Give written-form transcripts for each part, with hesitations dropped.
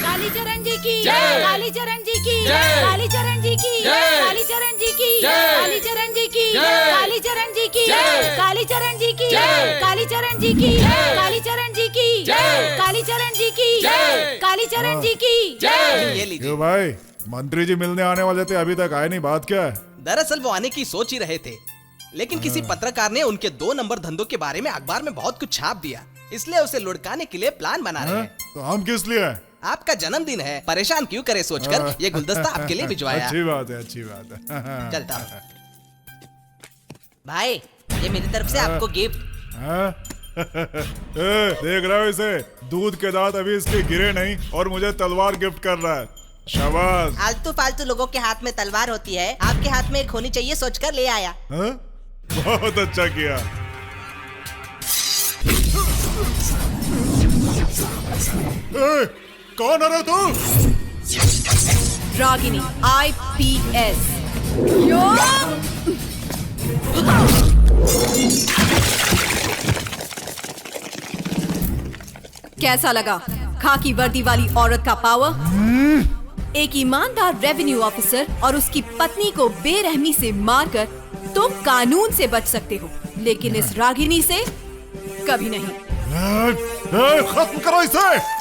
कालीचरण जी की कालीचरण जी की कालीचरण जी की कालीचरण जी की कालीचरण जी की कालीचरण जी की कालीचरण जी की कालीचरण जी की कालीचरण जी की कालीचरण जी की कालीचरण जी की ये लीजिए। क्यों भाई, मंत्री जी मिलने आने वाले थे, अभी तक आए नहीं, बात क्या है? दरअसल वो आने की सोच ही रहे थे, लेकिन किसी पत्रकार ने उनके 2 नंबर धंधों के बारे में अखबार में बहुत कुछ छाप दिया, इसलिए उसे लुढ़काने के लिए प्लान बना रहे हैं। तो हम किस लिए हैं? आपका जन्मदिन है, परेशान क्यों करे सोचकर ये गुलदस्ता आपके लिए भिजवाया। अच्छी बात है, अच्छी बात है। चलता हूँ। भाई, ये मेरी तरफ से आपको गिफ्ट। देख रहा हो इसे, दूध के दांत अभी इसके गिरे नहीं और मुझे तलवार गिफ्ट कर रहा है। शाबाश। आलतू फालतू लोगों के हाथ में तलवार होती है, आपके हाथ में एक होनी चाहिए सोचकर ले आया। बहुत अच्छा किया। कौन है रे तू? रागिनी IPS। कैसा लगा खाकी वर्दी वाली औरत का पावर? एक ईमानदार रेवेन्यू ऑफिसर और उसकी पत्नी को बेरहमी से मारकर तुम कानून से बच सकते हो, लेकिन इस रागिनी से कभी नहीं। खत्म करो इसे।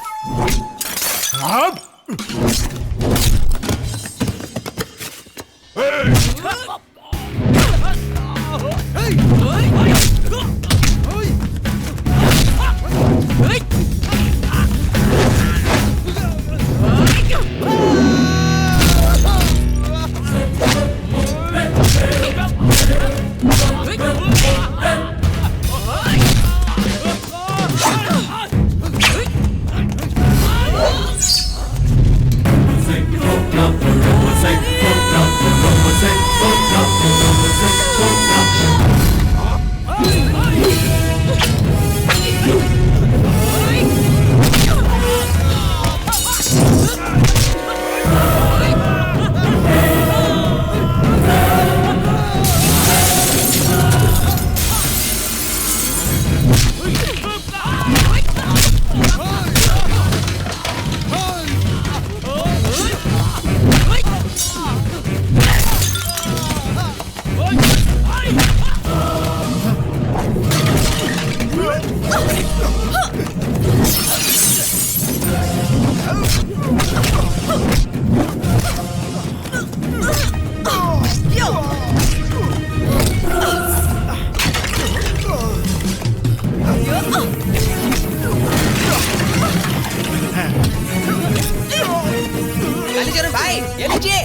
कालीचरण भाई, ये लीजिए।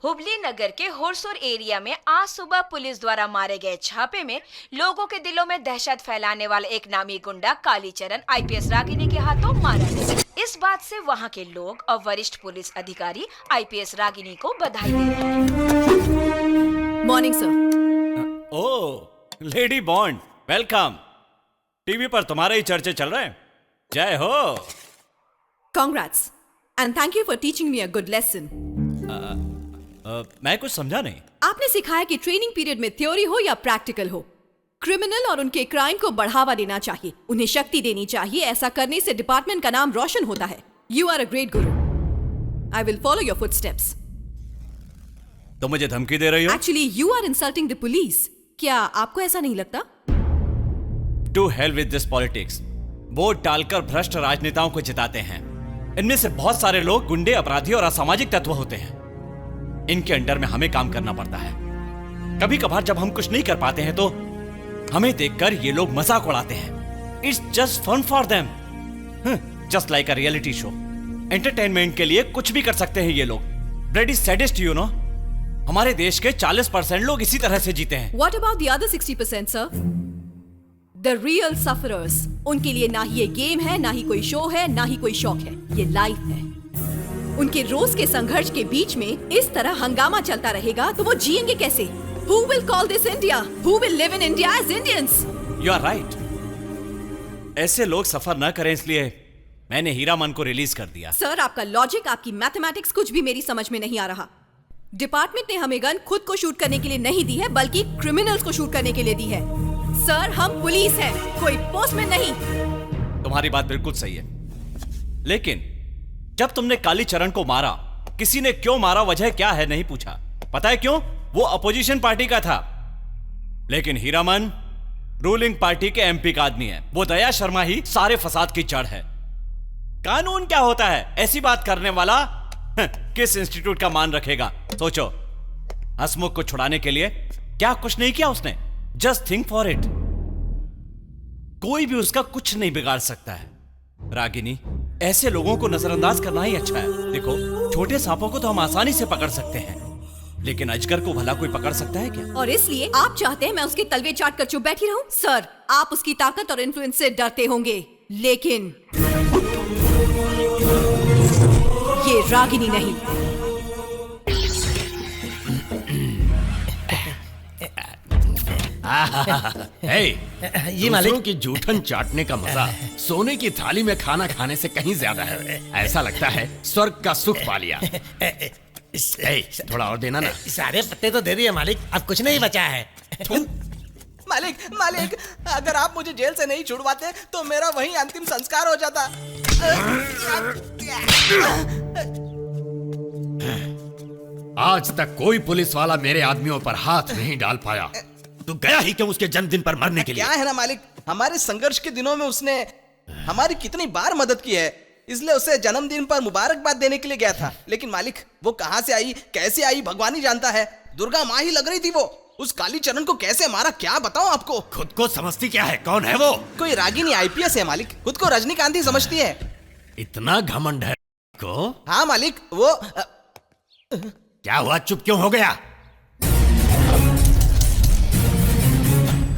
हुबली नगर के होरसोर एरिया में आज सुबह पुलिस द्वारा मारे गए छापे में लोगों के दिलों में दहशत फैलाने वाला एक नामी गुंडा कालीचरण आईपीएस रागिनी के हाथों मारा गया। इस बात से वहां के लोग और वरिष्ठ पुलिस अधिकारी आईपीएस रागिनी को बधाई दे रहे हैं। Morning sir. Oh lady bond, welcome. TV पर तुम्हारे ही चर्चे चल रहे हैं। जय हो। Congrats and thank you for teaching me a good lesson. मैं कुछ समझा नहीं। आपने सिखाया कि ट्रेनिंग पीरियड में थ्योरी हो या प्रैक्टिकल हो, क्रिमिनल और उनके क्राइम को बढ़ावा देना चाहिए, उन्हें शक्ति देनी चाहिए। ऐसा करने से डिपार्टमेंट का नाम रोशन होता है। You are a great guru. I will follow your footsteps. तो मुझे धमकी दे रही हो? Actually you are insulting the police. क्या आपको ऐसा नहीं लगता? To hell with this politics. Vote डालकर भ्रष्ट राजनेताओं को जिताते हैं। इनमें से बहुत सारे लोग गुंडे, अपराधी और असामाजिक तत्व होते हैं। इनके अंडर में हमें काम करना पड़ता है। कभी कभार जब हम कुछ नहीं कर पाते हैं तो हमें देखकर ये लोग मजाक उड़ाते हैं। It's just fun for them, just like a reality show. Entertainment के लिए कुछ भी कर सकते हैं ये लोग। Bloody sadist, you know. हमारे देश के 40% लोग इसी तरह से जीते हैं। What about the other 60%, sir? The real sufferers. उनके लिए ना ही ये गेम है, ना ही कोई शो है, ना ही कोई शौक है, ये लाइफ है। उनके रोज के संघर्ष के बीच में इस तरह हंगामा चलता रहेगा तो वो जिएंगे कैसे? Who will call this India? Who will live in India as Indians? You are right. ऐसे लोग सफर न करें इसलिए मैंने हीरामन को रिलीज कर दिया। सर, आपका लॉजिक, आपकी मैथमेटिक्स कुछ भी मेरी समझ में नहीं आ रहा। डिपार्टमेंट ने हमें गन खुद को शूट करने के लिए नहीं दी है, बल्कि क्रिमिनल्स को शूट करने के लिए दी है। सर, हम पुलिस हैं, कोई पोस्टमैन नहीं। तुम्हारी बात बिल्कुल सही है, लेकिन जब तुमने कालीचरण को मारा, किसी ने क्यों मारा, वजह क्या है, नहीं पूछा। पता है क्यों? वो अपोजिशन पार्टी का था। लेकिन हीरामन रूलिंग पार्टी के एमपी का आदमी है। वो दया शर्मा ही सारे फसाद की जड़ है। कानून क्या होता है? ऐसी बात करने वाला किस इंस्टीट्यूट का मान रखेगा? सोचो, हसमुख को छुड़ाने के लिए क्या कुछ नहीं किया उसने। Just think for it. कोई भी उसका कुछ नहीं बिगाड़ सकता है। रागिनी, ऐसे लोगों को नजरअंदाज करना ही अच्छा है। देखो, छोटे सांपों को तो हम आसानी से पकड़ सकते हैं, लेकिन अजगर को भला कोई पकड़ सकता है क्या? और इसलिए आप चाहते हैं मैं उसके तलवे चाट कर चुप बैठी रहूं? सर, आप उसकी ताकत और इन्फ्लुएंस से डरते होंगे, लेकिन ये रागिनी नहीं। ये दूसरों की जूठन चाटने का मजा सोने की थाली में खाना खाने से कहीं ज्यादा है। ऐसा लगता है स्वर्ग का सुख पा लिया। थोड़ा और देना ना। सारे पत्ते तो दे दिए मालिक, अब कुछ नहीं बचा है। मालिक, मालिक, अगर आप मुझे जेल से नहीं छुड़वाते तो मेरा वहीं अंतिम संस्कार हो जाता। आज तक कोई पुलिस वाला मेरे आदमियों पर हाथ नहीं डाल पाया। तू गया ही क्यों उसके जन्मदिन पर मरने के लिए? क्या है ना मालिक, हमारे संघर्ष के दिनों में उसने हमारी कितनी बार मदद की है, इसलिए उसे जन्मदिन पर मुबारकबाद देने के लिए गया था। लेकिन मालिक, वो कहां से आई, कैसे आई, भगवान ही जानता है। दुर्गा माँ ही लग रही थी वो। उस कालीचरण को कैसे मारा, क्या बताऊं आपको। खुद को समझती क्या है? कौन है वो? कोई रागिनी आईपीएस है मालिक, खुद को रजनीकांत ही समझती है। इतना घमंड है को? हाँ मालिक, वो क्या हुआ, चुप क्यों हो गया?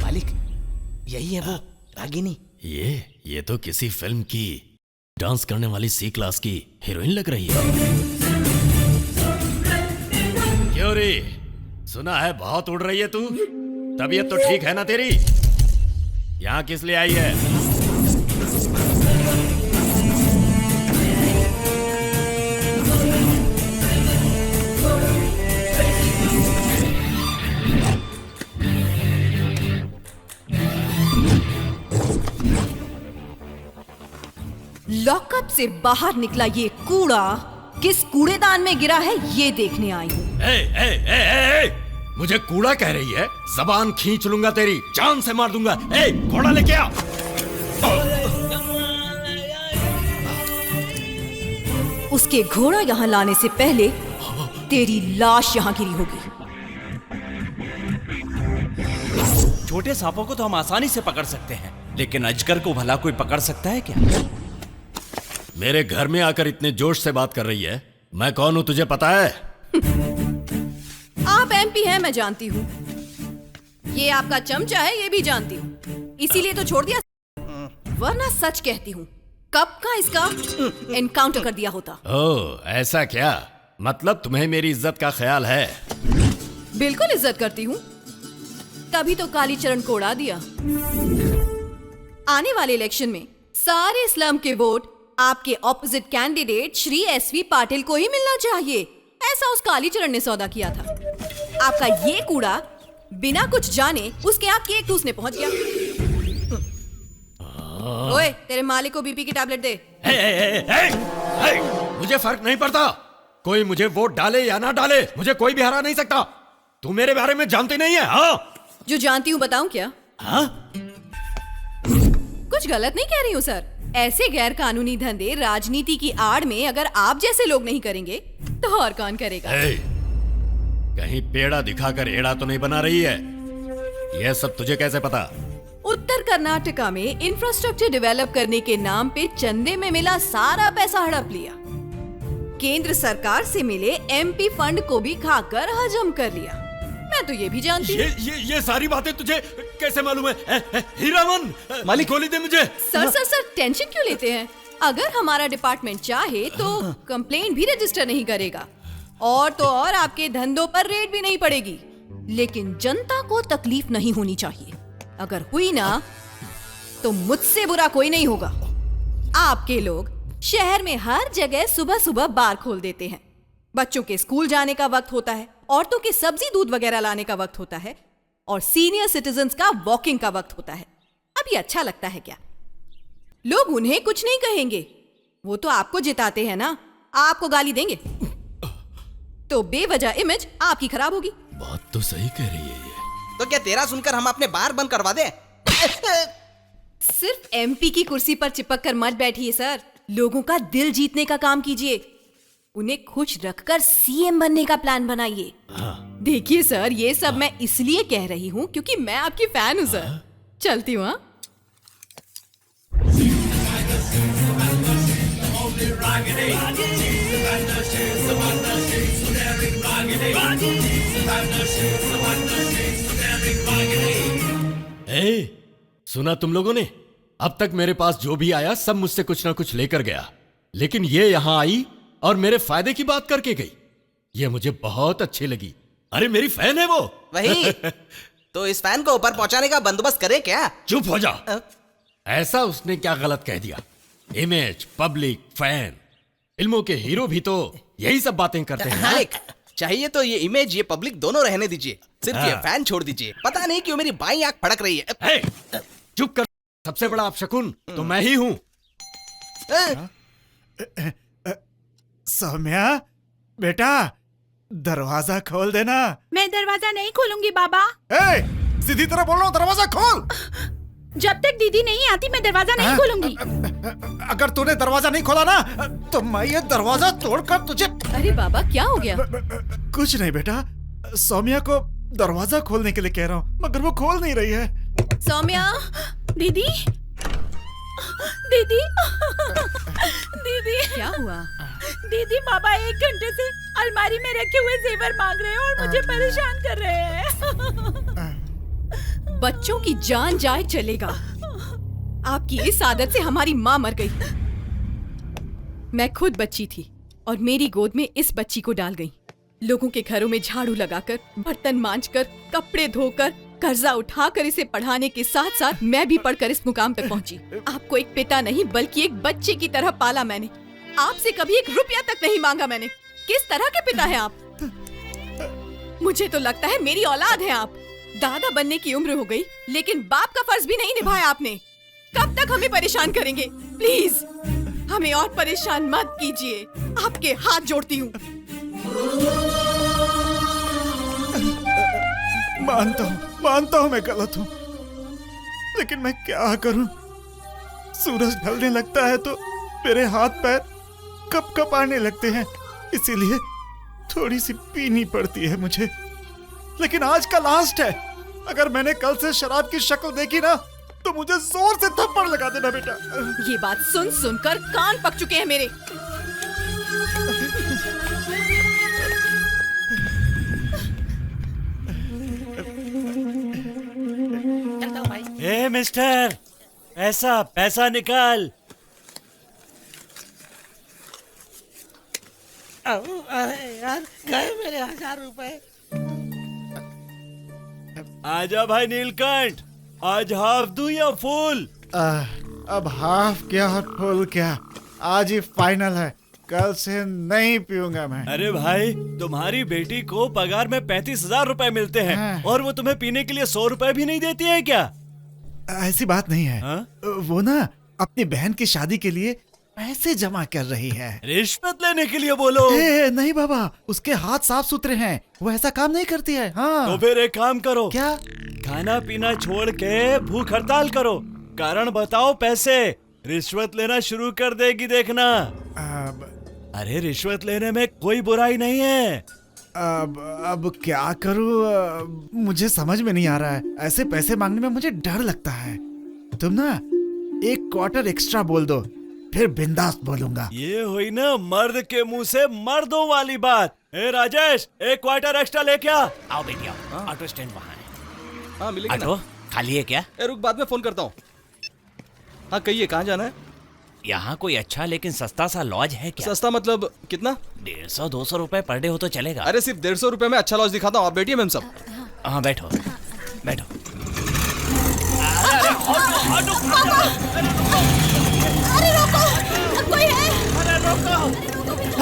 मालिक, यही है वो रागिनी। ये तो किसी फिल्म की डांस करने वाली सी क्लास की हीरोइन लग रही है। क्यों रे, सुना है बहुत उड़ रही है तू? तबीयत तो ठीक है ना तेरी? यहाँ किस लिए आई है? लॉकअप से बाहर निकला ये कूड़ा किस कूड़ेदान में गिरा है, ये देखने आई हूँ। मुझे कूड़ा कह रही है? जबान खींच लूंगा तेरी, जान से मार दूंगा। घोड़ा लेके आ। उसके घोड़ा यहाँ लाने से पहले तेरी लाश यहाँ गिरी होगी। छोटे सांपों को तो हम आसानी से पकड़ सकते हैं, लेकिन अजगर को भला कोई पकड़ सकता है क्या? मेरे घर में आकर इतने जोश से बात कर रही है। मैं कौन हूं तुझे पता है? एमपी है, मैं जानती हूँ। ये आपका चमचा है, ये भी जानती हूँ। इसीलिए तो छोड़ दिया, वरना सच कहती हूँ कब का इसका एनकाउंटर कर दिया होता। ओह, ऐसा क्या? मतलब तुम्हें मेरी इज्जत का ख्याल है? बिल्कुल इज्जत करती हूँ, तभी तो कालीचरण को उड़ा दिया। आने वाले इलेक्शन में सारे स्लम के वोट आपके opposite candidate Shri S V Patil को ही मिलना चाहिए, ऐसा उस कालीचरण ने सौदा किया था। आपका ये कूड़ा बिना कुछ जाने उसके यहाँ केक ठूसने पहुंच गया। ओए, तेरे मालिक को बीपी की टैबलेट दे। मुझे फर्क नहीं पड़ता, कोई मुझे वोट डाले या ना डाले, मुझे कोई भी हरा नहीं सकता। तू मेरे बारे में जानती नहीं है? हाँ, जो जानती हूँ बताऊं क्या? हाँ? कुछ गलत नहीं कह रही हूँ सर। ऐसे गैर कानूनी धंधे राजनीति की आड़ में अगर आप जैसे लोग नहीं करेंगे तो और कौन करेगा? कहीं पेड़ा दिखाकर एड़ा तो नहीं बना रही है? यह सब तुझे कैसे पता? उत्तर कर्नाटका में इंफ्रास्ट्रक्चर डेवलप करने के नाम पे चंदे में मिला सारा पैसा हड़प लिया। केंद्र सरकार से मिले एमपी फंड को भी खाकर हजम कर लिया। मैं तो ये भी जानती हूँ। ये सारी बातें तुझे कैसे मालूम है? हीरामन, मालिक गोली दे मुझे। सर टेंशन क्यों लेते हैं? अगर हमारा डिपार्टमेंट चाहे तो कंप्लेंट भी रजिस्टर नहीं करेगा, और तो और आपके धंधों पर रेड भी नहीं पड़ेगी। लेकिन जनता को तकलीफ नहीं होनी चाहिए। अगर हुई ना तो मुझसे बुरा कोई नहीं होगा। आपके लोग शहर में हर जगह सुबह सुबह बार खोल देते हैं। बच्चों के स्कूल जाने का वक्त होता है, औरतों के सब्जी दूध वगैरह लाने का वक्त होता है, और सीनियर सिटीजन्स का वॉकिंग का वक्त होता है। अब ये अच्छा लगता है क्या? लोग उन्हें कुछ नहीं कहेंगे, वो तो आपको जिताते हैं ना, आपको गाली देंगे तो बेवजह इमेज आपकी खराब होगी। बात तो सही कह रही है ये। तो क्या तेरा सुनकर हम अपने बार बंद करवा दें? सिर्फ एमपी की कुर्सी पर चिपक कर मत बैठिए सर, लोगों का दिल जीतने का काम कीजिए। उन्हें खुश रखकर सीएम बनने का प्लान बनाइए। देखिए सर, ये सब मैं इसलिए कह रही हूँ क्योंकि मैं आपकी फैन हूँ सर। चलती हूँ। हाँ, सुना तुम लोगों ने? अब तक मेरे पास जो भी आया सब मुझसे कुछ ना कुछ लेकर गया, लेकिन ये यहां आई और मेरे फायदे की बात करके गई। ये मुझे बहुत अच्छी लगी। अरे मेरी फैन है वो। वही तो इस फैन को ऊपर पहुंचाने का बंदोबस्त करे क्या? चुप हो जा। ऐसा उसने क्या गलत कह दिया? इमेज, पब्लिक, फैन, फिल्मों के हीरो भी तो यही सब बातें करते हैं। मालिक, चाहिए तो ये इमेज, ये पब्लिक दोनों रहने दीजिए, सिर्फ ये फैन छोड़ दीजिए। पता नहीं क्यों मेरी बाईं आंख फड़क रही है। चुप कर, सबसे बड़ा अपशकुन तो मैं ही हूं। सौम्या बेटा, दरवाजा खोल देना। मैं दरवाजा नहीं खोलूंगी बाबा। सीधी तरह बोल रहा हूँ, दरवाजा खोल। जब तक दीदी नहीं आती मैं दरवाजा नहीं खोलूंगी। अगर तूने दरवाजा नहीं खोला ना तो मैं ये दरवाजा तोड़कर तुझे। अरे बाबा, क्या हो गया? कुछ नहीं बेटा, सौम्या को दरवाजा खोलने के लिए कह रहा हूँ मगर वो खोल नहीं रही है। सौम्या, दीदी दीदी दीदी, क्या हुआ? दीदी, बाबा 1 घंटे से अलमारी में रखे हुए जेवर मांग रहे हैं और मुझे परेशान कर रहे हैं। बच्चों की जान जाए चलेगा, आपकी इस आदत से हमारी माँ मर गई। मैं खुद बच्ची थी और मेरी गोद में इस बच्ची को डाल गई। लोगों के घरों में झाड़ू लगाकर, बर्तन मांजकर, कपड़े धोकर, कर्जा उठाकर इसे पढ़ाने के साथ साथ मैं भी पढ़कर इस मुकाम तक पहुंची। आपको एक पिता नहीं बल्कि एक बच्चे की तरह पाला मैंने। आपसे कभी 1 रुपया तक नहीं मांगा मैंने। किस तरह के पिता हैं आप? मुझे तो लगता है मेरी औलाद है आप। दादा बनने की उम्र हो गई लेकिन बाप का फर्ज भी नहीं निभाया आपने। कब तक हमें परेशान करेंगे? प्लीज हमें और परेशान मत कीजिए, आपके हाथ जोड़ती हूँ। मानता हूँ मैं गलत हूँ, लेकिन मैं क्या करूँ? सूरज ढलने लगता है तो मेरे हाथ पैर कप आने लगते हैं, इसीलिए थोड़ी सी पीनी पड़ती है मुझे। लेकिन आज का लास्ट है। अगर मैंने कल से शराब की शक्ल देखी ना तो मुझे जोर से थप्पड़ लगा देना बेटा। ये बात सुन सुनकर कान पक चुके हैं मेरे। मिस्टर, पैसा पैसा निकाल। अरे यार, गए मेरे 1000 रुपए। आजा भाई नीलकंठ, आज हाफ दूं या फुल? अब हाफ क्या और फुल क्या, आज ही फाइनल है, कल से नहीं पीऊंगा मैं। अरे भाई, तुम्हारी बेटी को पगार में 35,000 रुपए मिलते हैं हाँ। और वो तुम्हें पीने के लिए 100 रुपए भी नहीं देती है क्या? ऐसी बात नहीं है। हाँ? वो ना अपनी बहन की शादी के लिए पैसे जमा कर रही है। रिश्वत लेने के लिए बोलो। नहीं बाबा, उसके हाथ साफ सुथरे हैं, वो ऐसा काम नहीं करती है। हाँ। तो फिर एक काम करो। क्या? खाना पीना छोड़ के भूख हड़ताल करो, कारण बताओ, पैसे रिश्वत लेना शुरू कर देगी, देखना। अरे रिश्वत लेने में कोई बुराई नहीं है। अब क्या करूँ, मुझे समझ में नहीं आ रहा है। ऐसे पैसे मांगने में मुझे डर लगता है। तुम ना 1 क्वार्टर एक्स्ट्रा बोल दो, फिर बिंदास बोलूंगा। ये हुई ना मर्द के मुंह से मर्दों वाली बात। ए राजेश, 1 क्वार्टर एक्स्ट्रा लेके आ। आओ बेटी आओ, ऑटो स्टैंड वहाँ है। हाँ मिलेगा ना। ऑटो खाली है क्या? रुक, बाद में फोन करता हूँ। हाँ कहिए, कहाँ जाना है? यहाँ कोई अच्छा लेकिन सस्ता सा लॉज है क्या? सस्ता मतलब कितना? 150-200 रुपए पर डे हो तो चलेगा। अरे सिर्फ 150 रुपए में अच्छा लॉज दिखाता हूँ, आप बैठिए मैम सब। हाँ बैठो बैठो। अरे रोको, कोई है?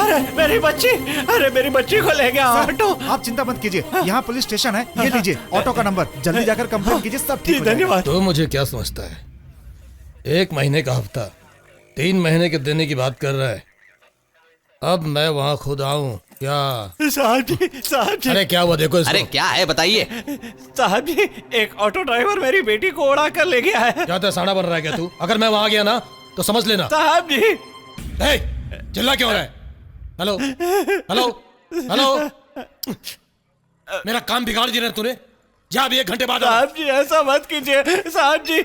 अरे मेरी बच्ची, अरे मेरी बच्ची को ले गया ऑटो। आप चिंता मत कीजिए, यहाँ पुलिस स्टेशन है, ये लीजिए ऑटो का नंबर, जल्दी जाकर कंप्लेन कीजिए, सब ठीक हो जाएगा। धन्यवाद। तो मुझे क्या समझता है, 1 महीने का हफ्ता 3 महीने के देने की बात कर रहा है। अब मैं वहाँ खुद आऊँ क्या? साहब जी, साहब जी। अरे क्या हुआ, देखो इसको। अरे क्या है बताइए। साहब जी, एक ऑटो ड्राइवर मेरी बेटी को उड़ा कर ले गया है। क्या साड़ा बन रहा है क्या तू? अगर मैं वहाँ गया ना तो समझ लेना। साहब जी। हे, चिल्ला क्यों रहा है? हेलो हेलो हेलो, मेरा काम बिगाड़ दिया तूने। जा अभी 1 घंटे बाद। साहब जी ऐसा मत कीजिए, साहब जी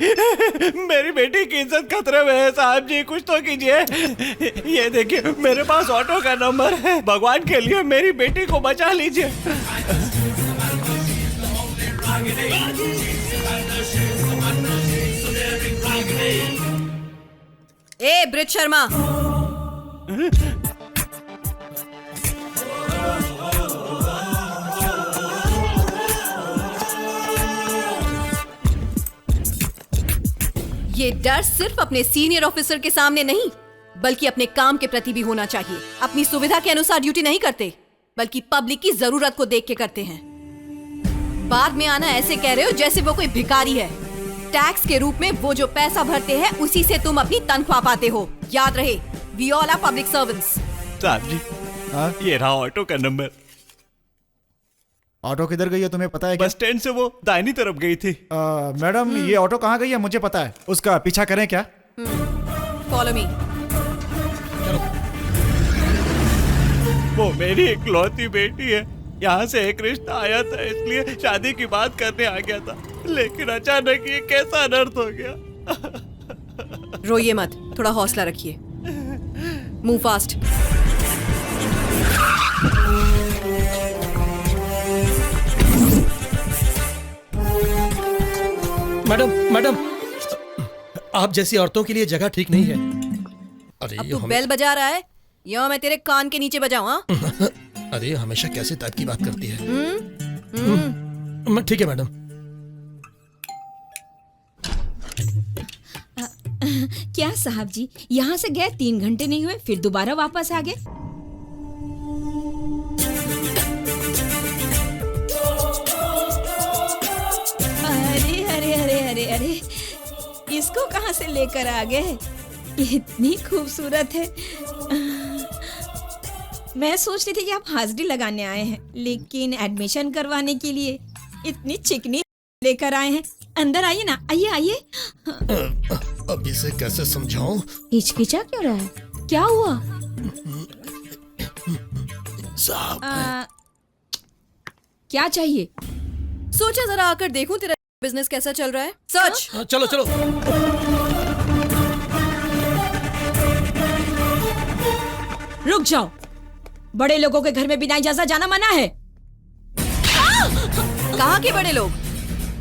मेरी बेटी की इज्जत खतरे में है, साहब जी कुछ तो कीजिए। ये देखिए मेरे पास ऑटो का नंबर है, भगवान के लिए मेरी बेटी को बचा लीजिए। ए ब्रिज शर्मा, ये डर सिर्फ अपने सीनियर ऑफिसर के सामने नहीं, बल्कि अपने काम के प्रति भी होना चाहिए। अपनी सुविधा के अनुसार ड्यूटी नहीं करते, बल्कि पब्लिक की जरूरत को देख के करते हैं। बाद में आना ऐसे कह रहे हो जैसे वो कोई भिखारी है। टैक्स के रूप में वो जो पैसा भरते हैं उसी से तुम अपनी तनख्वाह पाते हो। याद रहे, we all are public servants. साहब जी, ये रहा ऑटो का नंबर। ऑटो किधर गई है तुम्हें पता है क्या? बस स्टैंड से वो दाहिनी तरफ गई थी। मैडम ये ऑटो कहाँ गई है मुझे पता है, उसका पीछा करें क्या? Follow me. वो मेरी इकलौती बेटी है, यहाँ से एक रिश्ता आया था इसलिए शादी की बात करने आ गया था, लेकिन अचानक ये कैसा अनर्थ हो गया। रोइए मत, थोड़ा हौसला रखिए। Move fast. मैडम मैडम, आप जैसी औरतों के लिए जगह ठीक नहीं है। अरे अब तू बेल बजा रहा है या मैं तेरे कान के नीचे बजाऊं? हाँ? अरे हमेशा कैसे टाइप की बात करती है। ठीक है मैडम। क्या साहब जी, यहाँ से गए 3 घंटे नहीं हुए, फिर दोबारा वापस आ गए? अरे अरे अरे अरे अरे, इसको कहाँ से लेकर आ गए? इतनी खूबसूरत है। मैं सोच रही थी कि आप हाजिरी लगाने आए हैं, लेकिन एडमिशन करवाने के लिए इतनी चिकनी लेकर आए हैं। अंदर आइए ना, आइए आइए। अब इसे कैसे समझाऊं? हिचकिचा क्यों रहा है? क्या हुआ? साहब क्या चाहिए? सोचा जरा आकर देखूं तेरा बिजनेस कैसा चल रहा है। सच। चलो चलो। रुक जाओ, बड़े लोगों के घर में बिना इजाजत जाना मना है। कहाँ के बड़े लोग?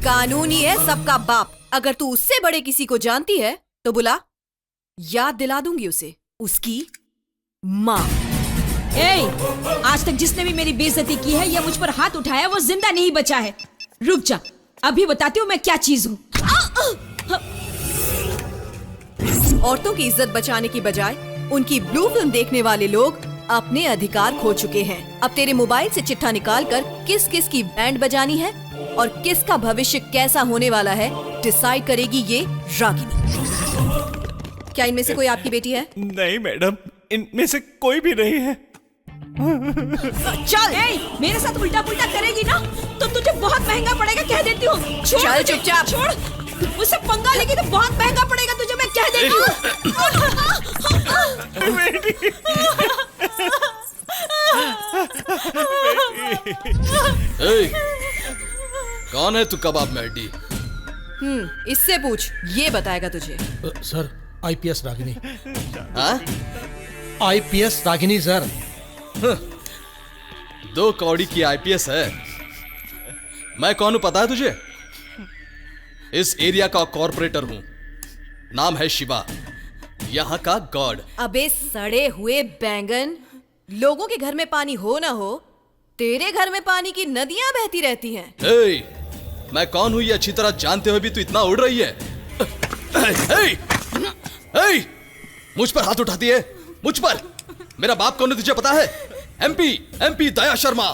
कानून ही है सबका बाप। अगर तू उससे बड़े किसी को जानती है तो बुला, याद दिला दूंगी उसे उसकी माँ। आज तक जिसने भी मेरी बेइज्जती की है या मुझ पर हाथ उठाया वो जिंदा नहीं बचा है। रुक जा, अभी बताती हूँ मैं क्या चीज हूँ। औरतों की इज्जत बचाने की बजाय उनकी ब्लू फिल्म देखने वाले लोग अपने अधिकार खो चुके हैं। अब तेरे मोबाइल से चिट्ठा निकालकर किस किस की बैंड बजानी है और किसका भविष्य कैसा होने वाला है डिसाइड करेगी ये रागिनी। क्या इनमें से कोई आपकी बेटी है? नहीं मैडम, इनमें से कोई भी नहीं है। चल, मेरे साथ उल्टा पुल्टा करेगी ना तो तुझे बहुत महंगा पड़ेगा, कह देती हूँ। चल चुपचाप। छोड़, मुझसे पंगा लेगी तो बहुत महंगा पड़ेगा तुझे, मैं कह देती हूँ। कौन है तू कबाब मैडी? इससे पूछ, ये बताएगा तुझे। Sir, IPS Ragini. हाँ? IPS Ragini sir. 2 कौड़ी की आईपीएस है। मैं कौन हूं पता है तुझे? इस एरिया का कॉर्पोरेटर हूं। नाम है शिवा, यहाँ का गॉड। अबे सड़े हुए बैंगन, लोगों के घर में पानी हो ना हो, तेरे घर में पानी की नदियां बहती रहती हैं। मैं कौन हूं ये अच्छी तरह जानते हुए भी तू इतना उड़ रही है? मुझ पर हाथ उठाती है, मुझ पर। मेरा बाप कौन है तुझे पता है? एमपी दया शर्मा।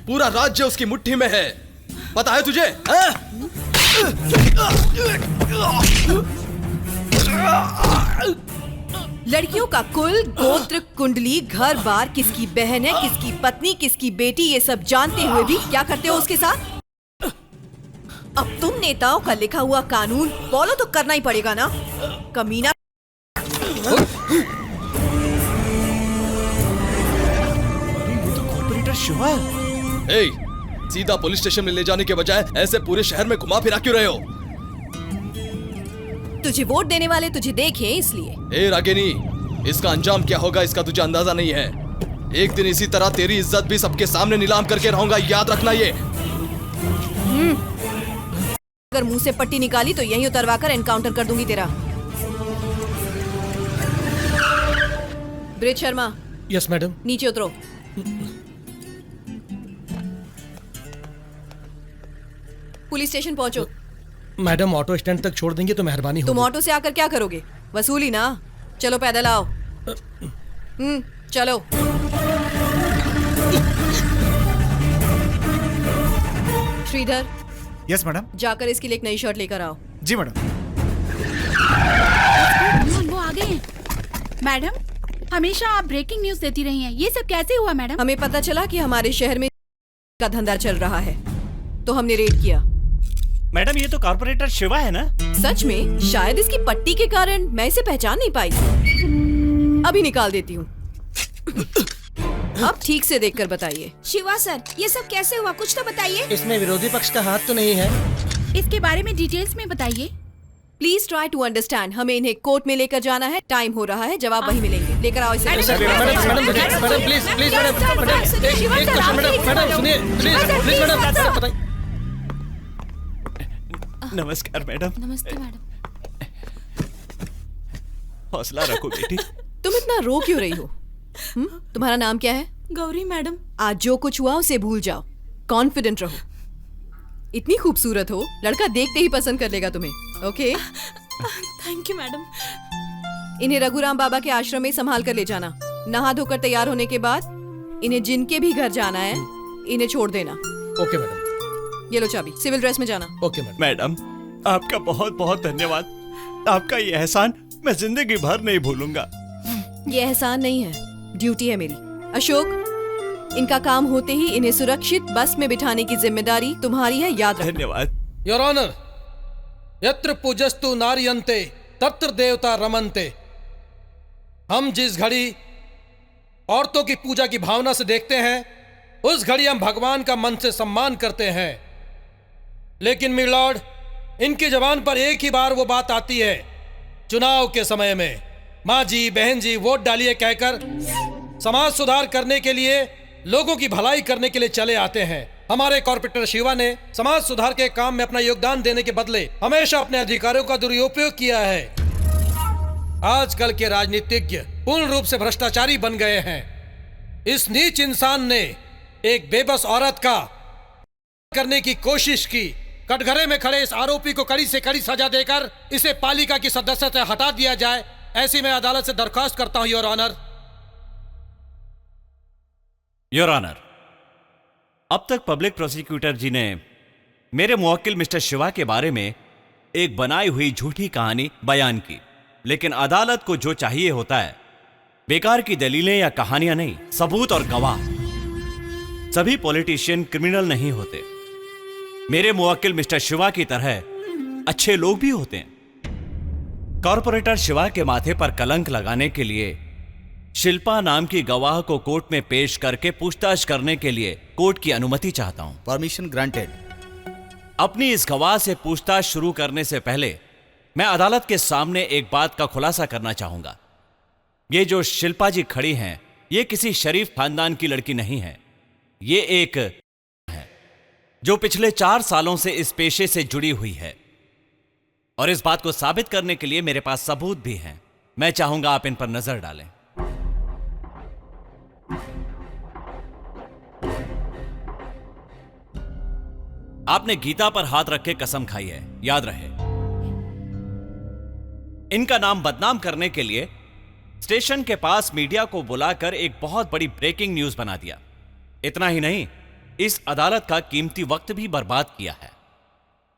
पूरा राज्य उसकी मुट्ठी में है, पता है तुझे? लड़कियों का कुल, गोत्र, कुंडली, घर बार, किसकी बहन है, किसकी पत्नी, किसकी बेटी, ये सब जानते हुए भी क्या करते हो उसके साथ? अब तुम नेताओं का लिखा हुआ कानून फॉलो तो करना ही पड़ेगा ना, कमीना। शिवा, सीधा पुलिस स्टेशन में ले जाने के बजाय ऐसे पूरे शहर में घुमा फिरा क्यों रहे हो? तुझे वोट देने वाले तुझे देखें इसलिए। रागिनी, इसका अंजाम क्या होगा इसका तुझे अंदाजा नहीं है। एक दिन इसी तरह तेरी इज्जत भी सबके सामने नीलाम करके रहूंगा, याद रखना ये। अगर मुंह से पट्टी निकाली तो यहीं उतरवा कर एनकाउंटर कर दूंगी तेरा। ब्रिज शर्मा। Yes madam. नीचे उतरो। पुलिस स्टेशन पहुंचो। मैडम, ऑटो स्टैंड तक छोड़ देंगे तो मेहरबानी होगी। तुम ऑटो से आकर क्या करोगे? वसूली ना। चलो पैदल आओ। चलो। श्रीधर। Yes madam. जाकर इसके लिए एक नई शर्ट लेकर आओ। जी मैडम। वो आ गए। मैडम, हमेशा आप ब्रेकिंग न्यूज देती रही हैं, ये सब कैसे हुआ मैडम? हमें पता चला कि हमारे शहर में का धंधा चल रहा है, तो हमने रेड किया। मैडम, ये तो कॉर्पोरेटर शिवा है ना? सच में? शायद इसकी पट्टी के कारण मैं इसे पहचान नहीं पाई। अभी निकाल देती हूँ। अब ठीक से देखकर बताइए। शिवा सर, ये सब कैसे हुआ, कुछ तो बताइए। इसमें विरोधी पक्ष का हाथ तो नहीं है? इसके बारे में डिटेल्स में बताइए। Please try to understand. हमें इन्हें कोर्ट में लेकर जाना है, टाइम हो रहा है, जवाब वहीं मिलेंगे। लेकर आओ इसे। मैडम प्लीज मैडम बताइए। नमस्कार मैडम। नमस्ते मैडम। हौसला रखो बेटी। तुम इतना रो क्यों रही हो? तुम्हारा नाम क्या है? गौरी मैडम। आज जो कुछ हुआ उसे भूल जाओ, कॉन्फिडेंट रहो। इतनी खूबसूरत हो, लड़का देखते ही पसंद कर लेगा तुम्हें। ओके? Thank you madam. इन्हें रघुराम बाबा के आश्रम में संभाल कर ले जाना। नहा धोकर तैयार होने के बाद इन्हें जिनके भी घर जाना है, इन्हें छोड़ देना। Okay madam. ये लो चाबी, सिविल ड्रेस में जाना। Okay madam. मैडम, आपका बहुत बहुत धन्यवाद। आपका ये एहसान मैं जिंदगी भर नहीं भूलूंगा। ये एहसान नहीं है, ड्यूटी है मेरी। अशोक, इनका काम होते ही इन्हें सुरक्षित बस में बिठाने की जिम्मेदारी तुम्हारी है, याद रखना। धन्यवाद। योर ऑनर, यत्र पूजस्तु नार्यन्ते तत्र देवता रमन्ते। हम जिस घड़ी औरतों की पूजा की भावना से देखते हैं, उस घड़ी हम भगवान का मन से सम्मान करते हैं। लेकिन मिलॉर्ड, इनकी जबान पर एक ही बार वो बात आती है, चुनाव के समय में माँ जी, बहन जी, वोट डालिए कहकर समाज सुधार करने के लिए लोगों की भलाई करने के लिए चले आते हैं। हमारे कॉर्पोरेटर शिवा ने समाज सुधार के काम में अपना योगदान देने के बदले हमेशा अपने अधिकारों का दुरुपयोग किया है। आजकल के राजनीतिज्ञ पूर्ण रूप से भ्रष्टाचारी बन गए हैं। इस नीच इंसान ने एक बेबस औरत का करने की कोशिश की। कटघरे में खड़े इस आरोपी को कड़ी से कड़ी सजा देकर इसे पालिका की सदस्यता से हटा दिया जाए, ऐसी मैं अदालत से दरख्वास्त करता हूं, योर ऑनर। योर ऑनर, अब तक पब्लिक प्रोसिक्यूटर जी ने मेरे मुवक्किल मिस्टर शिवा के बारे में एक बनाई हुई झूठी कहानी बयान की, लेकिन अदालत को जो चाहिए होता है, बेकार की दलीलें या कहानियां नहीं, सबूत और गवाह। सभी पॉलिटिशियन क्रिमिनल नहीं होते। मेरे मुवक्किल मिस्टर शिवा की तरह अच्छे लोग भी होते हैं। कॉर्पोरेटर शिवा के माथे पर कलंक लगाने के लिए शिल्पा नाम की गवाह को कोर्ट में पेश करके पूछताछ करने के लिए कोर्ट की अनुमति चाहता हूं। Permission granted. अपनी इस गवाह से पूछताछ शुरू करने से पहले मैं अदालत के सामने एक बात का खुलासा करना चाहूंगा। ये जो शिल्पा जी खड़ी हैं, ये किसी शरीफ खानदान की लड़की नहीं है। ये एक है जो पिछले 4 सालों से इस पेशे से जुड़ी हुई है, और इस बात को साबित करने के लिए मेरे पास सबूत भी हैं। मैं चाहूंगा आप इन पर नजर डालें। आपने गीता पर हाथ रख के कसम खाई है, याद रहे। इनका नाम बदनाम करने के लिए स्टेशन के पास मीडिया को बुलाकर एक बहुत बड़ी ब्रेकिंग न्यूज बना दिया। इतना ही नहीं, इस अदालत का कीमती वक्त भी बर्बाद किया है।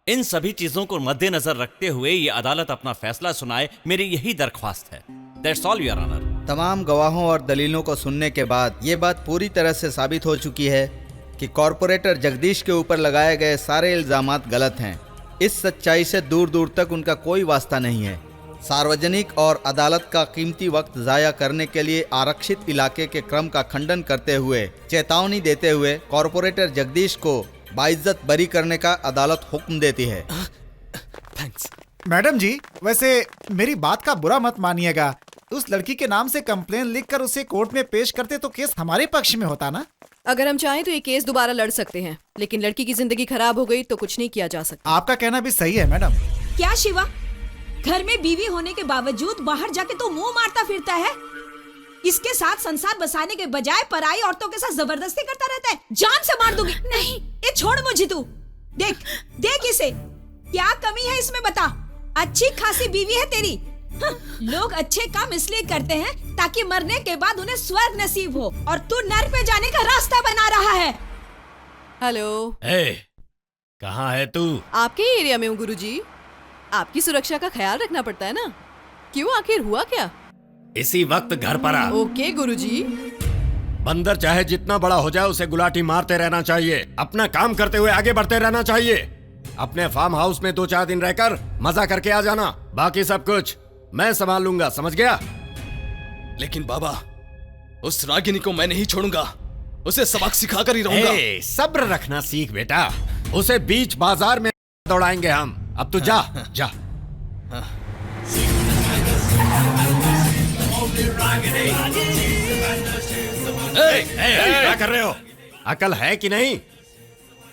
इन सभी चीजों को मद्देनजर रखते हुए ये अदालत अपना फैसला सुनाए, मेरी यही दरख्वास्त है। That's all your honour. तमाम गवाहों और दलीलों को सुनने के बाद ये बात पूरी तरह से साबित हो चुकी है कि कॉर्पोरेटर जगदीश के ऊपर लगाए गए सारे इल्जामात गलत हैं। इस सच्चाई से दूर दूर तक उनका कोई वास्ता नहीं है। सार्वजनिक और अदालत का कीमती वक्त जाया करने के लिए आरक्षित इलाके के क्रम का खंडन करते हुए चेतावनी देते हुए कॉर्पोरेटर जगदीश को बाइज्जत बरी करने का अदालत हुक्म देती है। थैंक्स। मैडम जी, वैसे मेरी बात का बुरा मत मानिएगा। उस लड़की के नाम से कंप्लेन लिखकर उसे कोर्ट में पेश करते तो केस हमारे पक्ष में होता ना। अगर हम चाहें तो ये केस दोबारा लड़ सकते हैं, लेकिन लड़की की जिंदगी खराब हो गई तो कुछ नहीं किया जा सकता। आपका कहना भी सही है मैडम। क्या शिवा, घर में बीवी होने के बावजूद बाहर जाके तो मुंह मारता फिरता है? इसके साथ संसार बसाने के बजाय पराई औरतों के साथ जबरदस्ती करता रहता है। जान से मार दूंगी। नहीं, ये छोड़ मुझे तू। देख देख इसे, क्या कमी है इसमें बता। अच्छी खासी बीवी है तेरी। लोग अच्छे काम इसलिए करते हैं ताकि मरने के बाद उन्हें स्वर्ग नसीब हो, और तू नर्क में जाने का रास्ता बना रहा है। हेलो। कहाँ है तू? आपके एरिया में हूँ गुरुजी। आपकी सुरक्षा का ख्याल रखना पड़ता है ना। क्यों, आखिर हुआ क्या? इसी वक्त घर पर आ। ओके गुरुजी। बंदर चाहे जितना बड़ा हो जाए उसे गुलाटी मारते रहना चाहिए। अपना काम करते हुए आगे बढ़ते रहना चाहिए। अपने फार्म हाउस में 2-4 दिन रहकर मजा करके आ जाना। बाकी सब कुछ मैं संभाल लूंगा, समझ गया? लेकिन बाबा, उस रागिनी को मैं नहीं छोड़ूंगा। उसे सबक सिखाकर ही रहूंगा। सब्र रखना सीख बेटा। उसे बीच बाजार में दौड़ाएंगे हम। अब तू जा जा। क्या कर रहे हो? अकल है कि नहीं?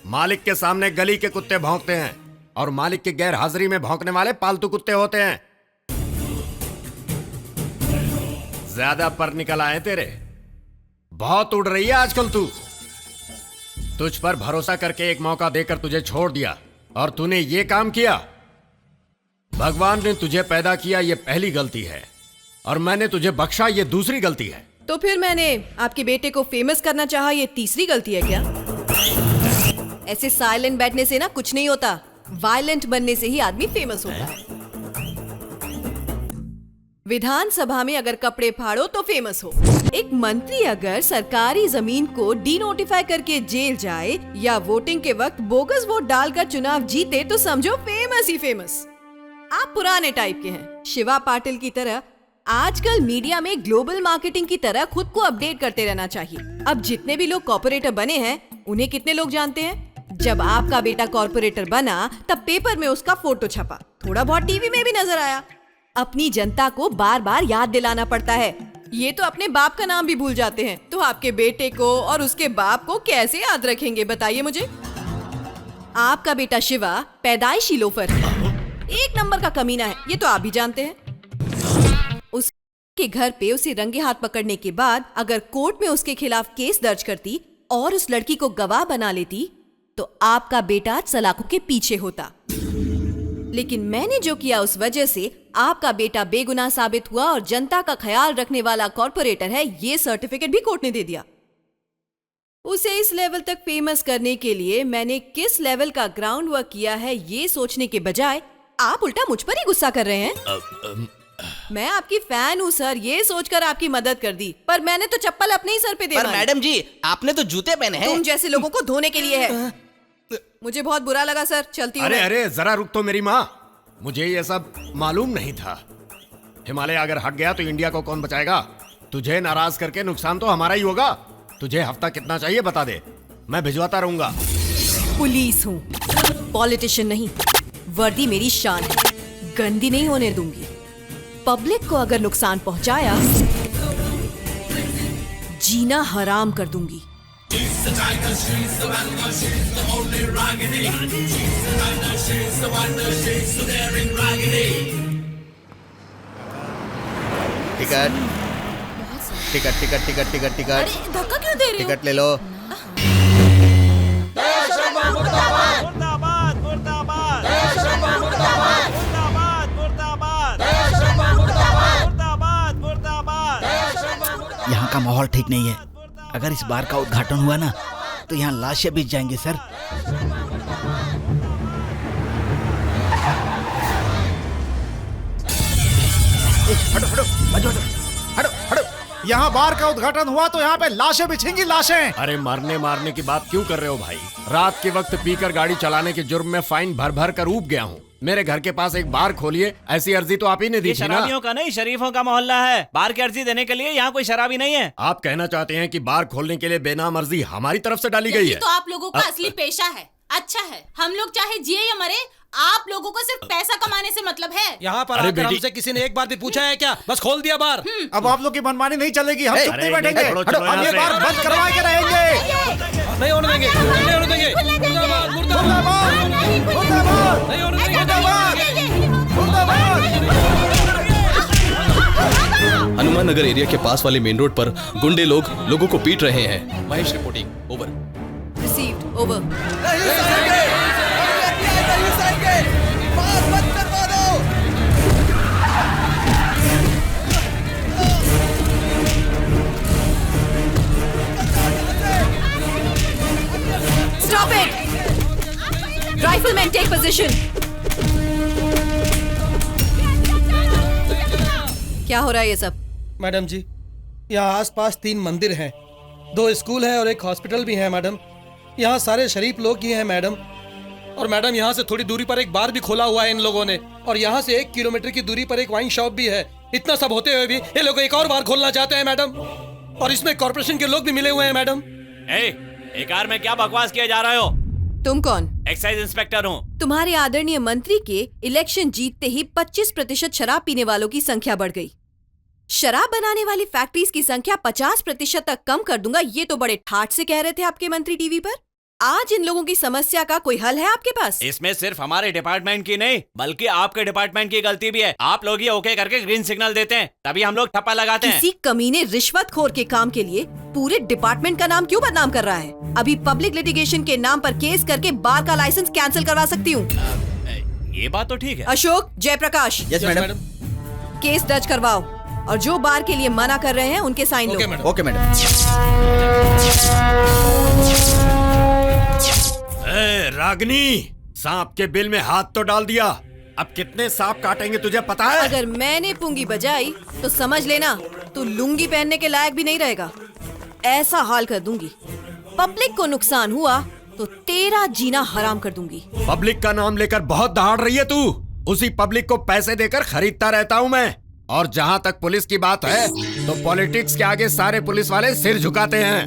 मालिक के सामने गली के कुत्ते भौंकते हैं, और मालिक की गैर हाजिरी में भौंकने वाले पालतू कुत्ते होते हैं। ज्यादा पर निकल आए तेरे। बहुत उड़ रही है आजकल तू। तुझ पर भरोसा करके एक मौका देकर तुझे छोड़ दिया, और तूने ये काम किया। भगवान ने तुझे पैदा किया, ये पहली गलती है, और मैंने तुझे बख्शा, ये दूसरी गलती है। तो फिर मैंने आपके बेटे को फेमस करना चाहा, ये तीसरी गलती है क्या? ऐसे साइलेंट बैठने से ना कुछ नहीं होता। वायलेंट बनने से ही आदमी फेमस होता है। विधानसभा में अगर कपड़े फाड़ो तो फेमस हो। एक मंत्री अगर सरकारी जमीन को डीनोटिफाई करके जेल जाए, या वोटिंग के वक्त बोगस वोट डालकर चुनाव जीते, तो समझो फेमस ही फेमस। आप पुराने टाइप के हैं। शिवा पाटिल की तरह आजकल मीडिया में ग्लोबल मार्केटिंग की तरह खुद को अपडेट करते रहना चाहिए। अब जितने भी लोग कॉर्पोरेटर बने हैं, उन्हें कितने लोग जानते हैं? जब आपका बेटा कॉर्पोरेटर बना तब पेपर में उसका फोटो छपा, थोड़ा बहुत टीवी में भी नजर आया। अपनी जनता को बार बार याद दिलाना पड़ता है। ये तो अपने बाप का नाम भी भूल जाते हैं, तो आपके बेटे को और उसके बाप को कैसे याद रखेंगे बताइए मुझे। आपका बेटा शिवा पैदाइशी लोफर है, एक नंबर का कमीना है, ये तो आप भी जानते हैं। उसके घर पे उसे रंगे हाथ पकड़ने के बाद अगर कोर्ट में उसके खिलाफ केस दर्ज करती और उस लड़की को गवाह बना लेती तो आपका बेटा सलाखों के पीछे होता। लेकिन मैंने जो किया उस वजह से आपका बेटा बेगुनाह साबित हुआ और जनता का ख्याल रखने वाला कॉर्पोरेटर है, ये सर्टिफिकेट भी कोर्ट ने दे दिया। उसे इस लेवल तक फेमस करने के लिए मैंने किस लेवल का ग्राउंड वर्क किया है ये सोचने के बजाय आप उल्टा मुझ पर ही गुस्सा कर रहे हैं। मैं आपकी फैन हूँ सर, ये सोचकर आपकी मदद कर दी, पर मैंने तो चप्पल अपने ही सर पे दे पर मैडम जी आपने तो जूते पहने हैं। तुम जैसे लोगों को धोने के लिए है। मुझे बहुत बुरा लगा सर, चलती हूँ। अरे अरे जरा रुक तो मेरी माँ, मुझे ये सब मालूम नहीं था। हिमालय अगर हट गया तो इंडिया को कौन बचाएगा? तुझे नाराज करके नुकसान तो हमारा ही होगा। तुझे हफ्ता कितना चाहिए बता दे, मैं भिजवाता रहूंगा। पुलिस हूँ, पॉलिटिशियन नहीं। वर्दी मेरी शान है, गंदी नहीं होने दूंगी। पब्लिक को अगर नुकसान पहुंचाया जीना हराम कर दूंगी। Ticket ticket ticket ticket ticket ticket. अरे धक्का क्यों दे रहे हो? टिकट ले लो। यहाँ का माहौल ठीक नहीं है। अगर इस बार का उद्घाटन हुआ ना तो यहाँ लाशें बिछ जाएंगी सर। हटो हटो हटो हटो हटो। यहाँ बार का उद्घाटन हुआ तो यहाँ पे लाशें बिछेंगी, लाशें। अरे मारने की बात क्यों कर रहे हो भाई? रात के वक्त पीकर गाड़ी चलाने के जुर्म में फाइन भर भर कर ऊब गया हूँ। मेरे घर के पास एक बार खोलिए, ऐसी अर्जी तो आप ही ने दी थी ना। शराबियों का नहीं, शरीफों का मोहल्ला है। बार की अर्जी देने के लिए यहाँ कोई शराबी नहीं है। आप कहना चाहते हैं कि बार खोलने के लिए बेनाम अर्जी हमारी तरफ से डाली गई है? तो आप लोगों का असली पेशा है। अच्छा है, हम लोग चाहे जिए या मरे, आप लोगों को सिर्फ पैसा कमाने से मतलब है। यहाँ पर आकर हमसे किसी ने एक बार भी पूछा है क्या? बस खोल दिया बार। अब आप लोग की मनमानी नहीं चलेगी, हम चुप नहीं बैठेंगे। हम ये बार बंद करवा के रहेंगे। नहीं होने देंगे, नहीं होने देंगे। मुर्दाबाद, मुर्दाबाद, मुर्दाबाद, नहीं होने देंगे। हनुमान नगर एरिया के पास वाले मेन रोड पर गुंडे लोगों को पीट रहे हैं। Mahesh reporting over. Received over. Stop it! Riflemen, take position. क्या हो रहा है ये सब? मैडम जी, यहाँ आसपास 3 मंदिर हैं, 2 स्कूल हैं और एक हॉस्पिटल भी है मैडम। यहाँ सारे शरीफ लोग ही हैं मैडम। और मैडम यहाँ से थोड़ी दूरी पर एक बार भी खोला हुआ है इन लोगों ने, और यहाँ से 1 किलोमीटर की दूरी पर एक वाइन शॉप भी है। इतना सब होते हुए भी ये लोग एक और बार खोलना चाहते हैं मैडम, और इसमें कॉर्पोरेशन के लोग भी मिले हुए हैं मैडम। एक कार में क्या बकवास किए जा रहे हो? तुम कौन? एक्साइज इंस्पेक्टर हूँ। तुम्हारे आदरणीय मंत्री के इलेक्शन जीतते ही 25% शराब पीने वालों की संख्या बढ़ गई। शराब बनाने वाली फैक्ट्रीज की संख्या 50% तक कम कर दूंगा, ये तो बड़े ठाठ से कह रहे थे आपके मंत्री टीवी पर। आज इन लोगों की समस्या का कोई हल है आपके पास? इसमें सिर्फ हमारे डिपार्टमेंट की नहीं बल्कि आपके डिपार्टमेंट की गलती भी है। आप लोग ही ओके करके ग्रीन सिग्नल देते हैं, तभी हम लोग ठप्पा लगाते हैं। किसी कमीने रिश्वतखोर के काम के लिए पूरे डिपार्टमेंट का नाम क्यों बदनाम कर रहा है? अभी पब्लिक लिटिगेशन के नाम पर केस करके बार का लाइसेंस कैंसिल करवा सकती हूँ। ये बात तो ठीक है। Ashok, Jayaprakash, yes madam. Case दर्ज करवाओ और जो बार के लिए मना कर रहे हैं उनके साइन लो। Okay madam. रागिनी, सांप के बिल में हाथ तो डाल दिया। अब कितने सांप काटेंगे तुझे पता है? अगर मैंने पुंगी बजाई तो समझ लेना तू लुंगी पहनने के लायक भी नहीं रहेगा। ऐसा हाल कर दूंगी, पब्लिक को नुकसान हुआ तो तेरा जीना हराम कर दूंगी। पब्लिक का नाम लेकर बहुत दहाड़ रही है तू। उसी पब्लिक को पैसे देकर खरीदता रहता हूँ मैं। और जहाँ तक पुलिस की बात है तो पॉलिटिक्स के आगे सारे पुलिस वाले सिर झुकाते हैं।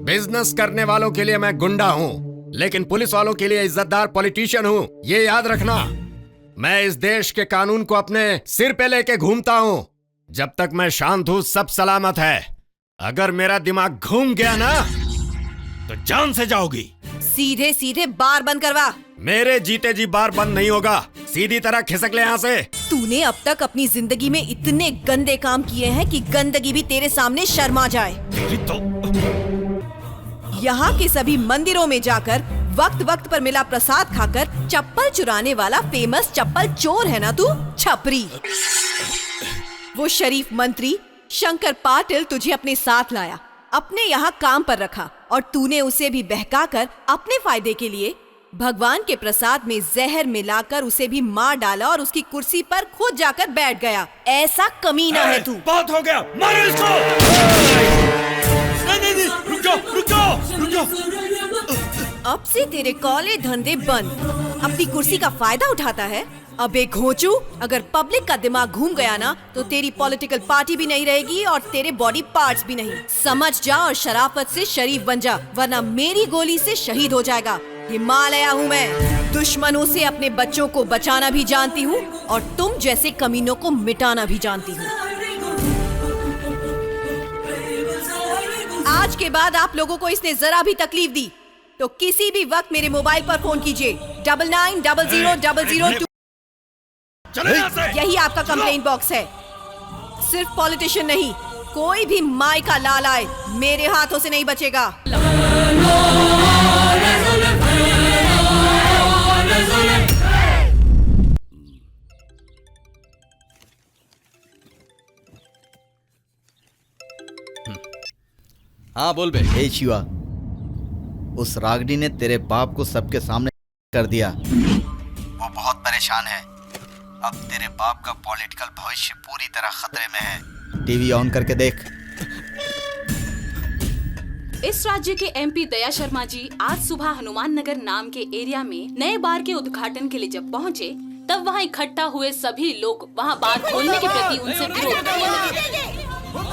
बिजनेस करने वालों के लिए मैं गुंडा हूँ, लेकिन पुलिस वालों के लिए इज्जतदार पॉलिटिशियन हूँ, ये याद रखना। मैं इस देश के कानून को अपने सिर पे लेके घूमता हूँ। जब तक मैं शांत हूं सब सलामत है। अगर मेरा दिमाग घूम गया ना तो जान से जाओगी। सीधे सीधे बार बंद करवा। मेरे जीते जी बार बंद नहीं होगा, सीधी तरह खिसक ले यहाँ से। तूने अब तक अपनी जिंदगी में इतने गंदे काम किए हैं कि गंदगी भी तेरे सामने शर्मा जाए। तो यहाँ के सभी मंदिरों में जाकर वक्त वक्त पर मिला प्रसाद खाकर चप्पल चुराने वाला फेमस चप्पल चोर है ना तू, छपरी। वो शरीफ मंत्री शंकर पाटिल तुझे अपने साथ लाया, अपने यहाँ काम पर रखा और तूने उसे भी बहकाकर अपने फायदे के लिए भगवान के प्रसाद में जहर मिलाकर उसे भी मार डाला और उसकी कुर्सी पर खुद जाकर बैठ गया। ऐसा कमीना है तू। बहुत हो गया, मारो इसको। नहीं, रुक जाओ। अब से तेरे कॉले धंधे बंद। अपनी कुर्सी का फायदा उठाता है। अबे घोंचू, अगर पब्लिक का दिमाग घूम गया ना तो तेरी पॉलिटिकल पार्टी भी नहीं रहेगी और तेरे बॉडी पार्ट्स भी नहीं। समझ जा और शराफत से शरीफ बन जा, वरना मेरी गोली से शहीद हो जाएगा। हिमालया हूँ मैं, दुश्मनों से अपने बच्चों को बचाना भी जानती हूँ और तुम जैसे कमीनों को मिटाना भी जानती हूँ। आज के बाद आप लोगों को इसने जरा भी तकलीफ दी तो किसी भी वक्त मेरे मोबाइल पर फोन कीजिए 99000002। यही आपका कंप्लेंट बॉक्स है। सिर्फ पॉलिटिशियन नहीं, कोई भी माई का लाल आए मेरे हाथों से नहीं बचेगा। हाँ बोल बे। हे शिवा, उस रागनी ने तेरे बाप को सबके सामने कर दिया। वो बहुत परेशान है। अब तेरे बाप का पॉलिटिकल भविष्य पूरी तरह खतरे में है। टीवी ऑन करके देख। इस राज्य के एमपी दया शर्मा जी आज सुबह हनुमान नगर नाम के एरिया में नए बार के उद्घाटन के लिए जब पहुंचे, तब वहां इकट्ठा हुए सभी लोग वहां बार खोलने के प्रति उनसे विरोध करने लगे,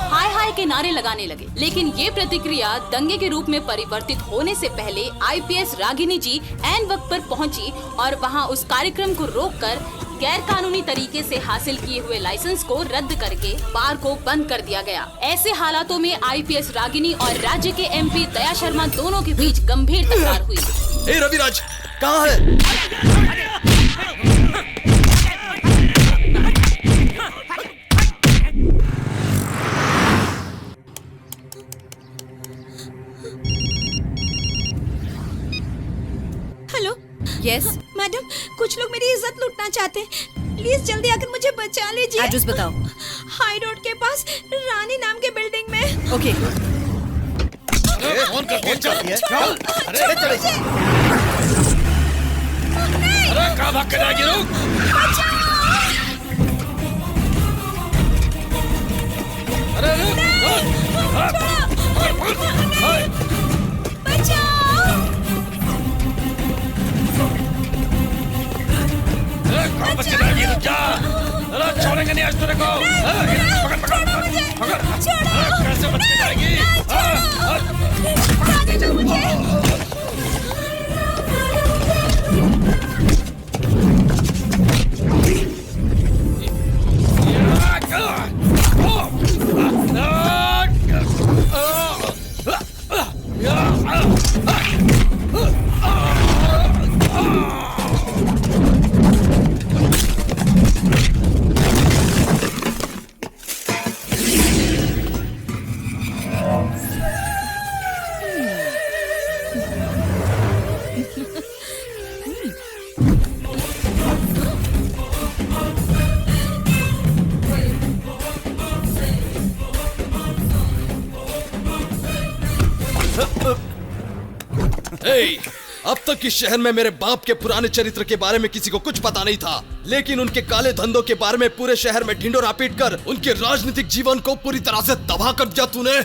हाय हाय के नारे लगाने लगे। लेकिन ये प्रतिक्रिया दंगे के रूप में परिवर्तित होने से पहले आईपीएस रागिनी जी ऐन वक्त पर पहुंची और वहां उस कार्यक्रम को रोककर गैर कानूनी तरीके से हासिल किए हुए लाइसेंस को रद्द करके बार को बंद कर दिया गया। ऐसे हालातों में आईपीएस रागिनी और राज्य के एमपी दया शर्मा दोनों के बीच गंभीर तकरार हुई। ए रविराज, कहाँ है? हेलो। यस मैडम, कुछ लोग मेरी इज्जत लूटना चाहते हैं, प्लीज जल्दी आकर मुझे बचा लीजिए। एड्रेस बताओ। हाई रोड के पास रानी नाम के बिल्डिंग में। ओके। फोन कर चल। अरे कहाँ भाग के जाएगी लोग? कहाँ बच के जाएगी? रुक जा। अरे छोड़ेंगे नहीं आज तेरे को। पकड़। कैसे बच के जाएगी? अब तक इस शहर में मेरे बाप के पुराने चरित्र के बारे में किसी को कुछ पता नहीं था, लेकिन उनके काले धंधों के बारे में पूरे शहर में ढिंडोरा पीट कर उनके राजनीतिक जीवन को पूरी तरह से तबाह कर दिया तूने।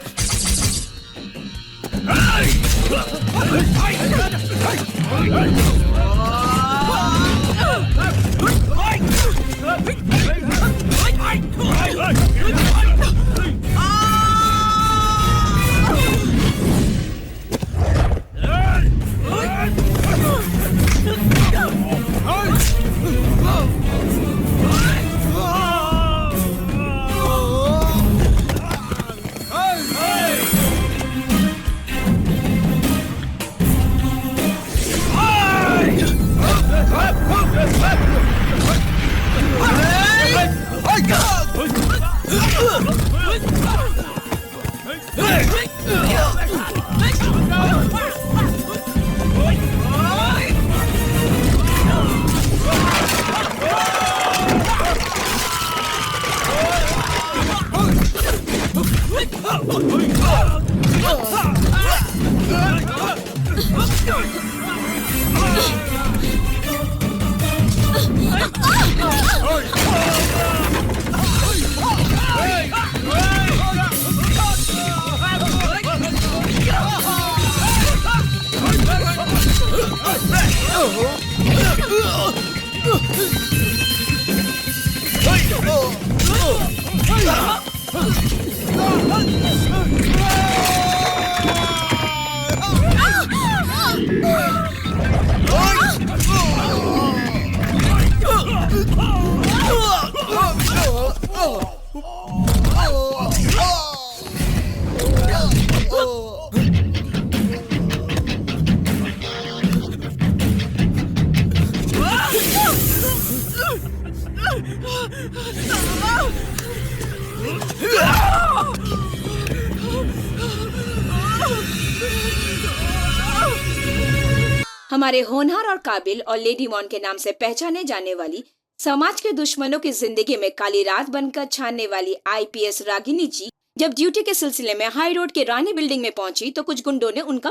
हमारे होनहार और काबिल और लेडी मॉन के नाम से पहचाने जाने वाली समाज के दुश्मनों की जिंदगी में काली रात बनकर छानने वाली आईपीएस रागिनी जी जब ड्यूटी के सिलसिले में हाई रोड के रानी बिल्डिंग में पहुंची तो कुछ गुंडों ने उनका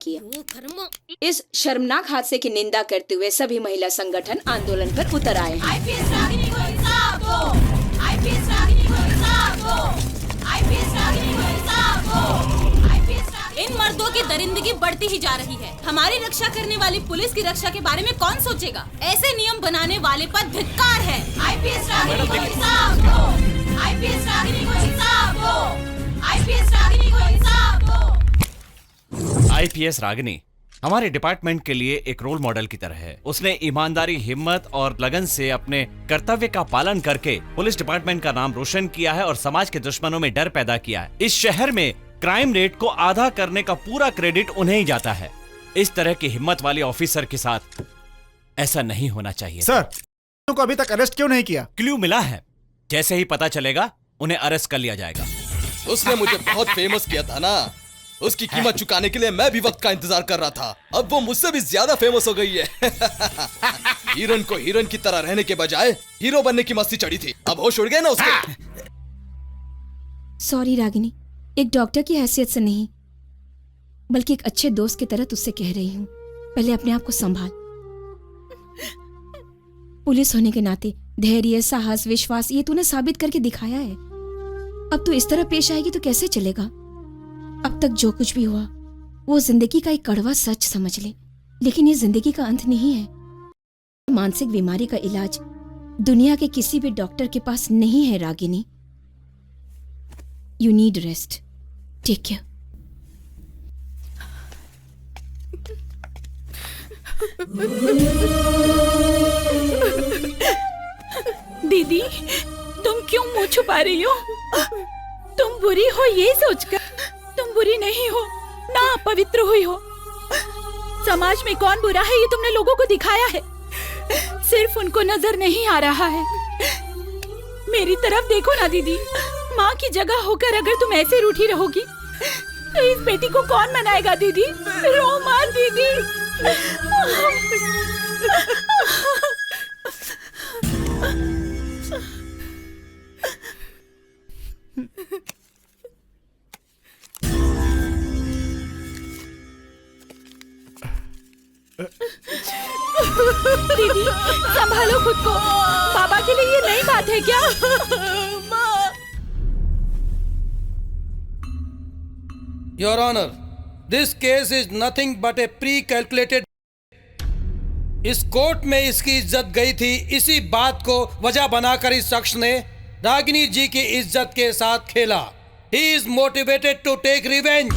किया। इस शर्मनाक हादसे की निंदा करते हुए सभी महिला संगठन आंदोलन पर उतर आए हैं। आईपीएस रागिनी को इंसाफ दो, आईपीएस रागिनी को इंसाफ दो, आईपीएस रागिनी को इंसाफ दो, आईपीएस रागिनी। इन मर्दों की दरिंदगी बढ़ती ही जा रही है। हमारी रक्षा करने वाली पुलिस की रक्षा के बारे में कौन सोचेगा? ऐसे नियम बनाने वाले पर धिक्कार है। आईपीएस रागिनी को इंसाफ दो, आईपीएस रागिनी को इंसाफ दो, आईपीएस रागिनी को इंसाफ दो। आईपीएस रागिनी हमारे डिपार्टमेंट के लिए एक रोल मॉडल की तरह है। उसने ईमानदारी, हिम्मत और लगन से अपने कर्तव्य का पालन करके पुलिस डिपार्टमेंट का नाम रोशन किया है और समाज के दुश्मनों में डर पैदा किया है। इस शहर में क्राइम रेट को आधा करने का पूरा क्रेडिट उन्हें ही जाता है। इस तरह की हिम्मत वाले ऑफिसर के साथ ऐसा नहीं होना चाहिए। सर, को अभी तक अरेस्ट क्यों नहीं किया? क्लू मिला है, जैसे ही पता चलेगा उन्हें अरेस्ट कर लिया जाएगा। उसने मुझे बहुत फेमस किया था ना, उसकी कीमत चुकाने के लिए मैं भी वक्त का इंतजार कर रहा था। अब वो मुझसे भी ज्यादा फेमस हो गई है। हीरोइन को हीरोइन की तरह रहने के बजाय हीरो बनने की मस्ती चढ़ी थी। अब होश उड़ गए ना उसके। सॉरी रागिनी, एक डॉक्टर की हैसियत से नहीं बल्कि एक अच्छे दोस्त की तरह तुझसे कह रही हूँ, पहले अपने आप को संभाल। पुलिस होने के नाते धैर्य, साहस, विश्वास ये तूने साबित करके दिखाया है। अब तू इस तरह पेश आएगी तो कैसे चलेगा? अब तक जो कुछ भी हुआ वो जिंदगी का एक कड़वा सच समझ ले, लेकिन ये जिंदगी का अंत नहीं है। मानसिक बीमारी का इलाज दुनिया के किसी भी डॉक्टर के पास नहीं है Ragini. You need rest, take care. दीदी, तुम क्यों मुंह छुपा रही हो? तुम बुरी हो ये सोचकर। तुम बुरी नहीं हो, ना पवित्र हुई हो। समाज में कौन बुरा है ये तुमने लोगों को दिखाया है, सिर्फ उनको नजर नहीं आ रहा है। मेरी तरफ देखो ना दीदी, माँ की जगह होकर अगर तुम ऐसे रूठी रहोगी तो इस बेटी को कौन मनाएगा? दीदी रो मत दीदी। दीदी संभालो खुद को, बाबा के लिए ये नई बात है क्या? Your honour, this case is nothing but a pre calculated. इस कोर्ट में इसकी इज्जत गई थी, इसी बात को वजह बनाकर इस शख्स ने रागिनी जी की इज्जत के साथ खेला। He is motivated to take revenge.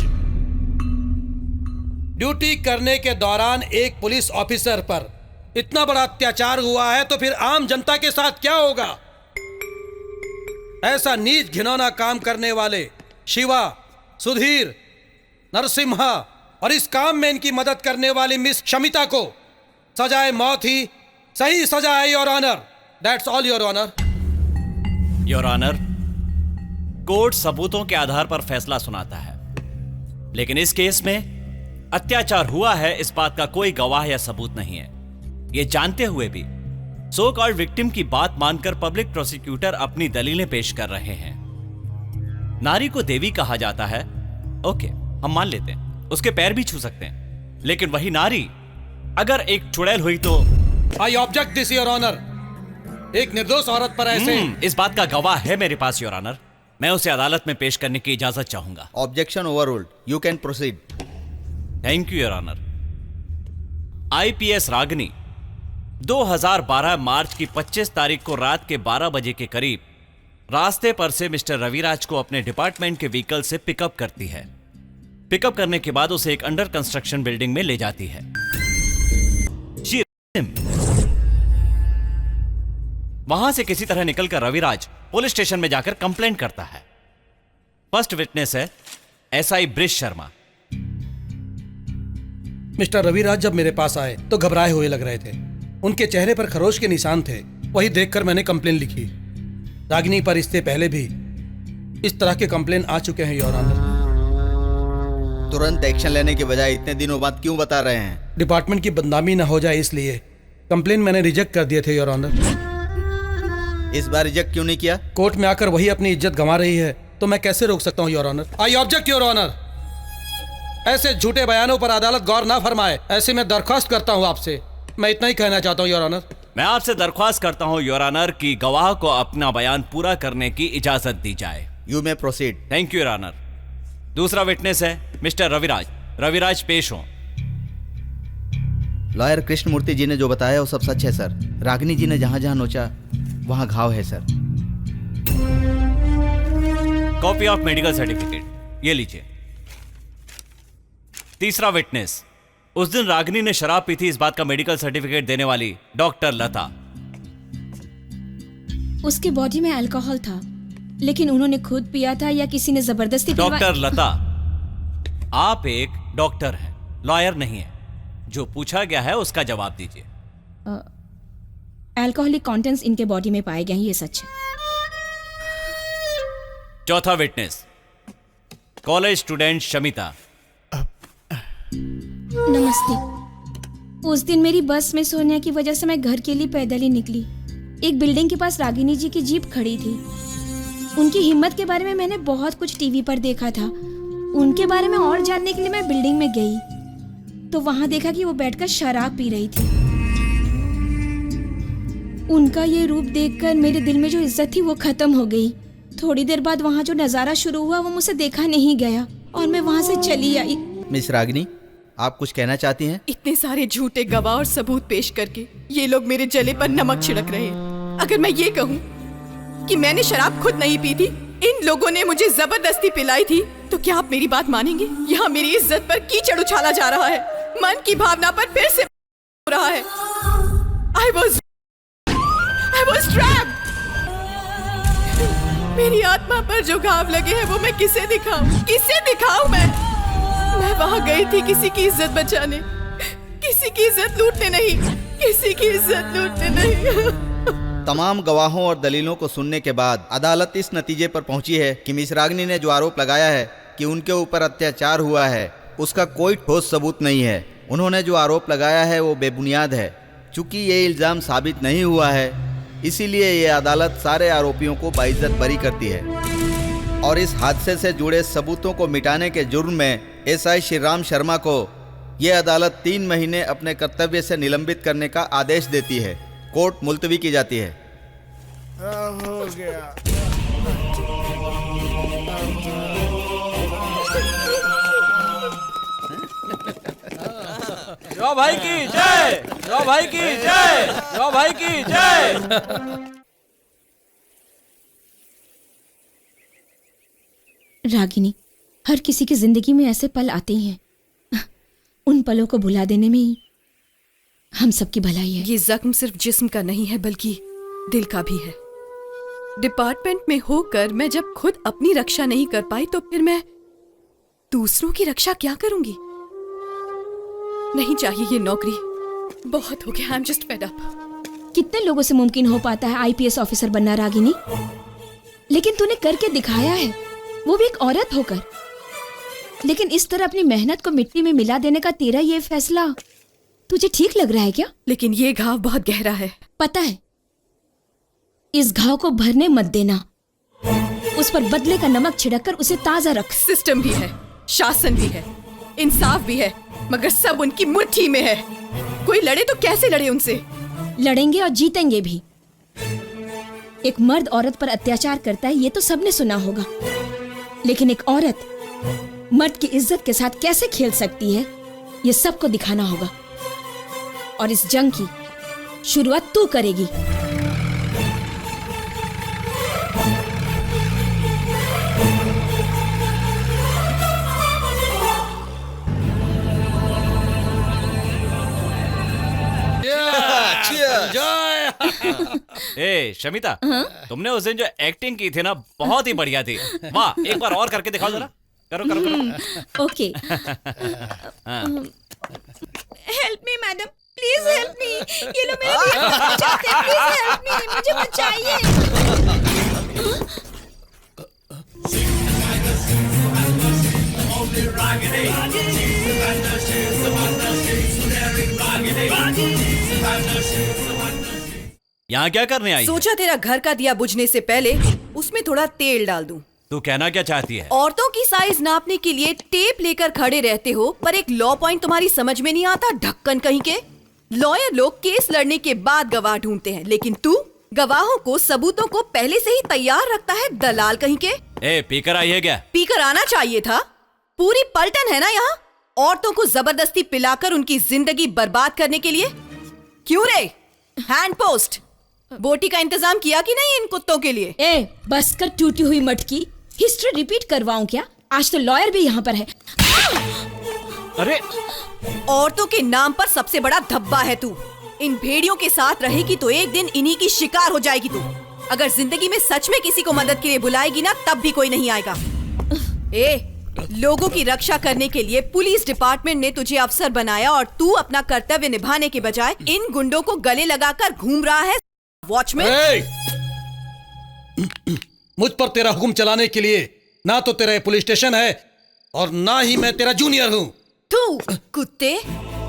Duty करने के दौरान एक पुलिस ऑफिसर पर इतना बड़ा अत्याचार हुआ है तो फिर आम जनता के साथ क्या होगा? ऐसा नीच घिनौना काम करने वाले शिवा, सुधीर, नरसिम्हा और इस काम में इनकी मदद करने वाली मिस शमिता को सजाए मौत ही सही सजा है, your honour. That's all your honour. Your honour, court सबूतों के आधार पर फैसला सुनाता है, लेकिन इस केस में अत्याचार हुआ है इस बात का कोई गवाह या सबूत नहीं है। ये जानते हुए भी सो कॉल्ड विक्टिम की बात मानकर पब्लिक प्रोसिक्यूटर अपनी दलीलें पेश कर रहे हैं। नारी को देवी कहा जाता है, ओके हम मान लेते हैं, उसके पैर भी छू सकते हैं, लेकिन वही नारी अगर एक चुड़ैल हुई तो I object this your honour. एक निर्दोष औरत पर ऐसे इस बात का गवाह है मेरे पास योर ऑनर। मैं उसे अदालत में पेश करने की इजाजत चाहूंगा। Objection overruled, you can proceed. Thank you your honour. IPS Ragini 2012 March की 25 तारीख को रात के 12 बजे के करीब रास्ते पर से मिस्टर रविराज को अपने डिपार्टमेंट के व्हीकल से पिकअप करती है। पिकअप करने के बाद उसे एक अंडर कंस्ट्रक्शन बिल्डिंग में ले जाती है। वहां से किसी तरह निकलकर रविराज पुलिस स्टेशन में जाकर कंप्लेंट करता है। फर्स्ट विटनेस है SI bridge Sharma. Mister Raviraj जब मेरे पास आए तो घबराए हुए लग रहे थे। उनके चेहरे पर खरोश के निशान थे। वही देखकर मैंने कंप्लेन लिखी। रागिनी पर इससे पहले भी इस तरह के कंप्लेन आ चुके हैं योर ऑनर। तुरंत एक्शन लेने के बजाय इतने दिनों बाद क्यों बता रहे हैं? डिपार्टमेंट की बदनामी न हो जाए इसलिए कंप्लेन मैंने रिजेक्ट कर दिए थे योर ऑनर। इस बार रिजेक्ट क्यों नहीं किया? कोर्ट में आकर वही अपनी इज्जत गंवा रही है तो मैं कैसे रोक सकता हूँ your honour. I object your honour. ऐसे झूठे बयानों पर अदालत गौर ना फरमाए, ऐसे मैं दरख्वास्त करता हूँ आपसे। मैं इतना ही कहना चाहता हूँ योर ऑनर। मैं आपसे दरख्वास्त करता हूँ योर ऑनर कि गवाह को अपना बयान पूरा करने की इजाजत दी जाए। You may proceed. Thank you your honour. दूसरा विटनेस है मिस्टर रविराज। रविराज पेश हो। लॉयर कृष्णमूर्ति जी ने जो बताया वो सब सच है सर। रागिनी जी ने जहां जहां नोचा वहां घाव है sir. Copy of medical certificate ये लीजिए। तीसरा विटनेस, उस दिन रागिनी ने शराब पी थी इस बात का मेडिकल सर्टिफिकेट देने वाली डॉक्टर लता। उसकी बॉडी में अल्कोहल था, लेकिन उन्होंने खुद पिया था या किसी ने जबरदस्ती डॉक्टर लता, आप एक डॉक्टर हैं, लॉयर नहीं है। जो पूछा गया है उसका जवाब दीजिए। अल्कोहलिक कंटेंट्स इनके बॉडी में पाए गए हैं, ये सच है। चौथा विटनेस, कॉलेज स्टूडेंट शमिता। नमस्ते। उस दिन मेरी बस में सोने की वजह से मैं घर के लिए पैदल ही निकली। एक बिल्डिंग के पास रागिनी जी की जीप खड़ी थी। उनकी हिम्मत के बारे में मैंने बहुत कुछ टीवी पर देखा था। उनके बारे में और जानने के लिए मैं बिल्डिंग में गई तो वहां देखा कि वो बैठकर शराब पी रही थी। उनका ये रूप देखकर मेरे दिल में जो इज्जत थी वो खत्म हो गई। थोड़ी देर बाद वहाँ जो नजारा शुरू हुआ वो मुझसे देखा नहीं गया और मैं वहाँ से चली आई। मिस रागिनी, आप कुछ कहना चाहती हैं? इतने सारे झूठे गवाह और सबूत पेश करके ये लोग मेरे जले पर नमक छिड़क रहे हैं। अगर मैं ये कहूँ कि मैंने शराब खुद नहीं पी थी, इन लोगों ने मुझे जबरदस्ती पिलाई थी, तो क्या आप मेरी बात मानेंगे? यहाँ मेरी इज्जत पर कीचड़ उछाला जा रहा है, मन की भावना पर फिर से हो रहा है। I was trapped। मेरी आत्मा पर जो घाव लगे हैं वो मैं किसे दिखाऊं? किसे दिखाऊं मैं वहां गई थी किसी की इज्जत बचाने, किसी की इज्जत लूटने नहीं, किसी की इज्जत लूटने नहीं। तमाम गवाहों और दलीलों को सुनने के बाद अदालत इस नतीजे पर पहुंची है कि मिस रागिनी ने जो आरोप लगाया है कि उनके ऊपर अत्याचार हुआ है उसका कोई ठोस सबूत नहीं है। उन्होंने जो आरोप लगाया है वो बेबुनियाद है। चूंकि ये इल्ज़ाम साबित नहीं हुआ है इसीलिए ये अदालत सारे आरोपियों को बाइज्जत बरी करती है और इस हादसे से जुड़े सबूतों को मिटाने के जुर्म में एसआई श्रीराम शर्मा को ये अदालत 3 महीने अपने कर्तव्य से निलंबित करने का आदेश देती है। कोर्ट मुलतवी की जाती है। हो गया। जो भाई की जय, जो भाई की जय, जो भाई की जय। रागिनी, हर किसी की जिंदगी में ऐसे पल आते ही हैं। उन पलों को भुला देने में ही हम सबकी भलाई है। ये जख्म सिर्फ जिस्म का नहीं है बल्कि दिल का भी है। डिपार्टमेंट में होकर मैं जब खुद अपनी रक्षा नहीं कर पाई तो फिर मैं दूसरों की रक्षा क्या करूंगी? नहीं चाहिए ये नौकरी, बहुत हो गया। I am just fed up. कितने लोगों से मुमकिन हो पाता है आईपीएस ऑफिसर बनना रागिनी? लेकिन तूने करके दिखाया है, वो भी एक औरत होकर। लेकिन इस तरह अपनी मेहनत को मिट्टी में मिला देने का तेरा ये फैसला तुझे ठीक लग रहा है क्या? लेकिन ये घाव बहुत गहरा है। पता है, इस घाव को भरने मत देना। उस पर बदले का नमक छिड़ककर उसे ताजा रख। सिस्टम भी है, शासन भी है, इंसाफ भी है, मगर सब उनकी मुट्ठी में है। कोई लड़े तो कैसे लड़े उनसे? लड़ेंगे और जीतेंगे भी। एक मर्द औरत पर अत्याचार करता है ये तो सबने सुना होगा, लेकिन एक औरत मर्द की इज्जत के साथ कैसे खेल सकती है ये सबको दिखाना होगा। और इस जंग की शुरुआत तू करेगी। ए शमिता, तुमने उस दिन जो एक्टिंग की थी ना, बहुत ही बढ़िया थी। वाह, एक बार और करके दिखाओ जरा। करो करो करो। Okay. Help me madam, please help me. ये लो मेरे बचाते, प्लीज हेल्प मी, मुझे बचाइए। यहाँ क्या करने आई? सोचा तेरा घर का दिया बुझने से पहले उसमें थोड़ा तेल डाल दूं। तू कहना क्या चाहती है? औरतों की साइज नापने के लिए टेप लेकर खड़े रहते हो, पर एक लॉ पॉइंट तुम्हारी समझ में नहीं आता, ढक्कन कहीं के। लॉयर लोग केस लड़ने के बाद गवाह ढूंढते हैं, लेकिन तू गवाहों को, सबूतों को पहले से ही तैयार रखता है, दलाल कहीं के। ए, पीकर आई है क्या? पीकर आना चाहिए था। पूरी पलटन है ना यहाँ, औरतों को जबरदस्ती पिलाकर उनकी जिंदगी बर्बाद करने के लिए। क्यों रे? हैंड पोस्ट बोटी का इंतजाम किया कि नहीं इन कुत्तों के लिए? ए, बस कर टूटी हुई मटकी। हिस्ट्री रिपीट करवाऊं क्या? आज तो लॉयर भी यहाँ पर है। अरे, औरतों के नाम पर सबसे बड़ा धब्बा है तू। इन भेड़ियों के साथ रहेगी तो एक दिन इन्हीं की शिकार हो जाएगी तू। अगर जिंदगी में सच में किसी को मदद के लिए बुलाएगी ना, तब भी कोई नहीं आएगा। लोगों की रक्षा करने के लिए पुलिस डिपार्टमेंट ने तुझे अफसर बनाया और तू अपना कर्तव्य निभाने के बजाय इन गुंडों को गले लगाकर घूम रहा है। वॉचमैन, मुझ पर तेरा हुक्म चलाने के लिए ना तो तेरा पुलिस स्टेशन है और ना ही मैं तेरा जूनियर हूँ। तू कुत्ते,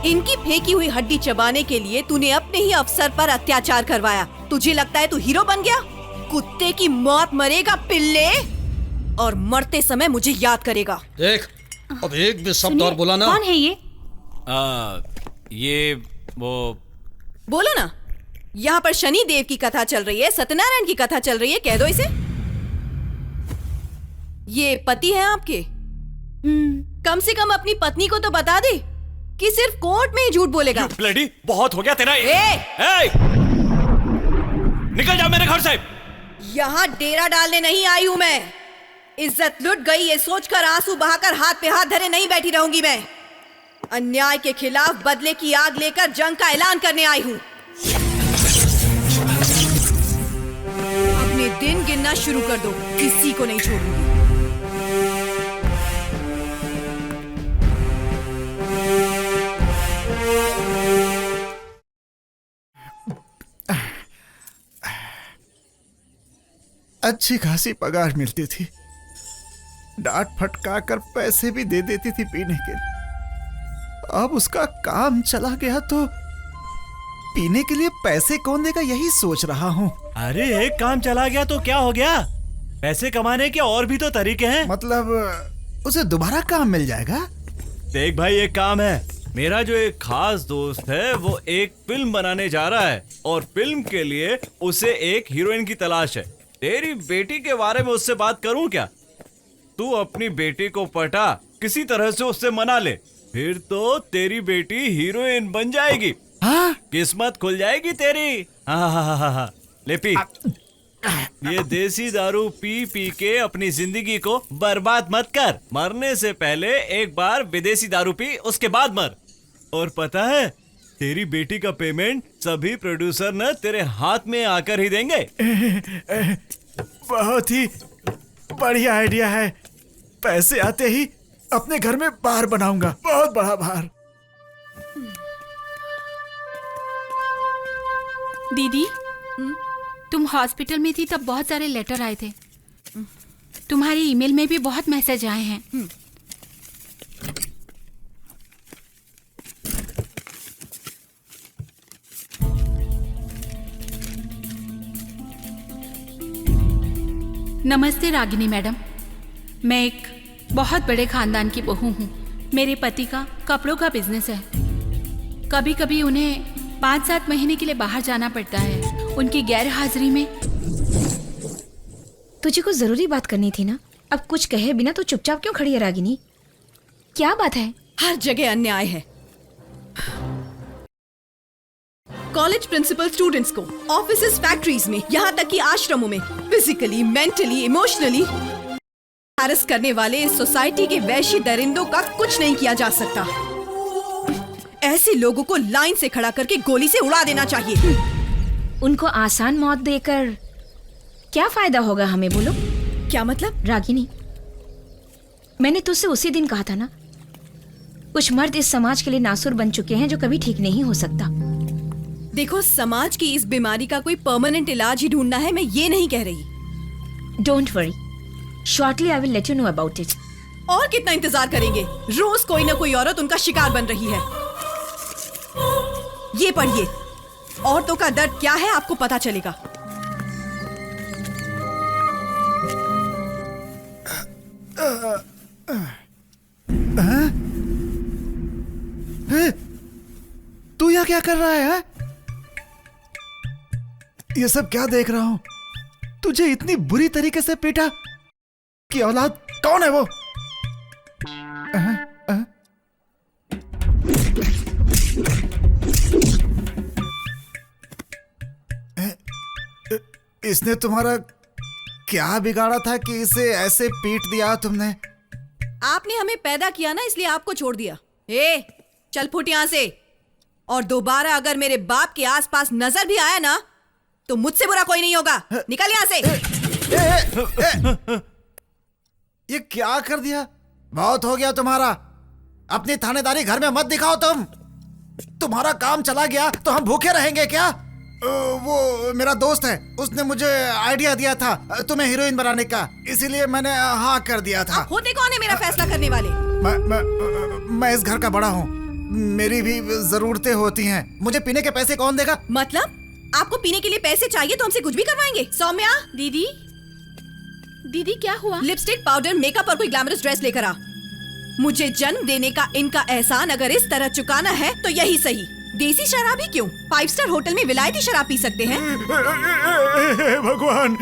इनकी फेंकी हुई हड्डी चबाने के लिए तूने अपने ही अफसर पर अत्याचार करवाया। तुझे लगता है तू हीरो बन गया? कुत्ते की मौत मरेगा पिल्ले, और मरते समय मुझे याद करेगा। देख, अब एक भी शब्द और बोला ना। कौन है ये? ये वो। बोलो ना। यहाँ पर शनि देव की कथा चल रही है, सत्यनारायण की कथा चल रही है, कह दो इसे। ये पति है आपके? कम से कम अपनी पत्नी को तो बता दे कि सिर्फ कोर्ट में ही झूठ बोलेगा। ब्लडी, बहुत हो गया तेरा। निकल जा मेरे घर से। यहाँ डेरा डालने नहीं आई हूँ मैं। इज्जत लुट गई ये सोचकर आंसू बहाकर हाथ पे हाथ धरे नहीं बैठी रहूंगी मैं। अन्याय के खिलाफ बदले की आग लेकर जंग का ऐलान करने आई हूँ। अपने दिन गिनना शुरू कर दो, किसी को नहीं छोड़ूंगी। अच्छी खासी पगार मिलती थी, डांट फटका कर पैसे भी दे देती थी पीने के लिए। अब उसका काम चला गया तो पीने के लिए पैसे कौन देगा, यही सोच रहा हूँ। अरे, एक काम चला गया तो क्या हो गया? पैसे कमाने के और भी तो तरीके हैं। मतलब उसे दोबारा काम मिल जाएगा? देख भाई, एक काम है। मेरा जो एक खास दोस्त है वो एक फिल्म बनाने जा रहा है और फिल्म के लिए उसे एक हीरोइन की तलाश है। तेरी बेटी के बारे में उससे बात करूं क्या? तू अपनी बेटी को पटा, किसी तरह से उससे मना ले, फिर तो तेरी बेटी हीरोइन बन जाएगी। हाँ? किस्मत खुल जाएगी तेरी। हाँ। ले पी। ये देसी दारू पी पी के अपनी जिंदगी को बर्बाद मत कर। मरने से पहले एक बार विदेशी दारू पी, उसके बाद मर। और पता है, तेरी बेटी का पेमेंट सभी प्रोड्यूसर न तेरे हाथ में आकर ही देंगे। बहुत ही बढ़िया आइडिया है। पैसे आते ही अपने घर में बार बनाऊंगा, बहुत बड़ा बार। दीदी, तुम हॉस्पिटल में थी तब बहुत सारे लेटर आए थे। तुम्हारी ईमेल में भी बहुत मैसेज आए हैं। नमस्ते रागिनी मैडम, मैं एक बहुत बड़े खानदान की बहू हूँ। मेरे पति का कपड़ों का बिजनेस है। कभी कभी उन्हें 5-7 महीने के लिए बाहर जाना पड़ता है। उनकी गैर हाजिरी में। तुझे कुछ जरूरी बात करनी थी ना, अब कुछ कहे बिना तो चुपचाप क्यों खड़ी है रागिनी? क्या बात है? हर जगह अन्याय है। कॉलेज प्रिंसिपल स्टूडेंट्स को, ऑफिसेस, फैक्ट्रीज में, यहाँ तक कि आश्रमों में फिजिकली, मेंटली, इमोशनली हैरेस करने वाले इस सोसाइटी के वैशी दरिंदों का कुछ नहीं किया जा सकता। ऐसे लोगों को लाइन से खड़ा करके गोली से उड़ा देना चाहिए। उनको आसान मौत देकर क्या फायदा होगा हमें, बोलो? क्या मतलब? रागिनी, मैंने तुझसे उसी दिन कहा था ना, कुछ मर्द इस समाज के लिए नासुर बन चुके हैं जो कभी ठीक नहीं हो सकता। देखो, समाज की इस बीमारी का कोई परमानेंट इलाज ही ढूंढना है, मैं ये नहीं कह रही। Don't worry, shortly I will let you know about it. और कितना इंतजार करेंगे? रोज कोई ना कोई औरत उनका शिकार बन रही है। ये पढ़िए, औरतों का दर्द क्या है आपको पता चलेगा। तू यहाँ क्या कर रहा है? ये सब क्या देख रहा हूं? तुझे इतनी बुरी तरीके से पीटा कि औलाद कौन है वो? इसने तुम्हारा क्या बिगाड़ा था कि इसे ऐसे पीट दिया तुमने? आपने हमें पैदा किया ना, इसलिए आपको छोड़ दिया। चल फुट यहां से, और दोबारा अगर मेरे बाप के आसपास नजर भी आया ना तो मुझसे बुरा कोई नहीं होगा। निकल यहां से। ये क्या कर दिया? बहुत हो गया तुम्हारा। अपनी थानेदारी घर में मत दिखाओ तुम। तुम्हारा काम चला गया तो हम भूखे रहेंगे क्या? वो मेरा दोस्त है, उसने मुझे आइडिया दिया था तुम्हें हीरोइन बनाने का, इसीलिए मैंने हाँ कर दिया था। होते कौन है मेरा फैसला करने वाले? मैं इस घर का बड़ा हूँ, मेरी भी जरूरतें होती हैं। मुझे पीने के पैसे कौन देगा? मतलब आपको पीने के लिए पैसे चाहिए तो हमसे कुछ भी करवाएंगे? सौम्या, दीदी, दीदी क्या हुआ? लिपस्टिक, पाउडर, मेकअप और कोई ग्लैमरस ड्रेस लेकर आ। मुझे जन्म देने का इनका एहसान अगर इस तरह चुकाना है तो यही सही। देसी शराब ही क्यों, 5 स्टार होटल में विलायती शराब पी सकते हैं। भगवान,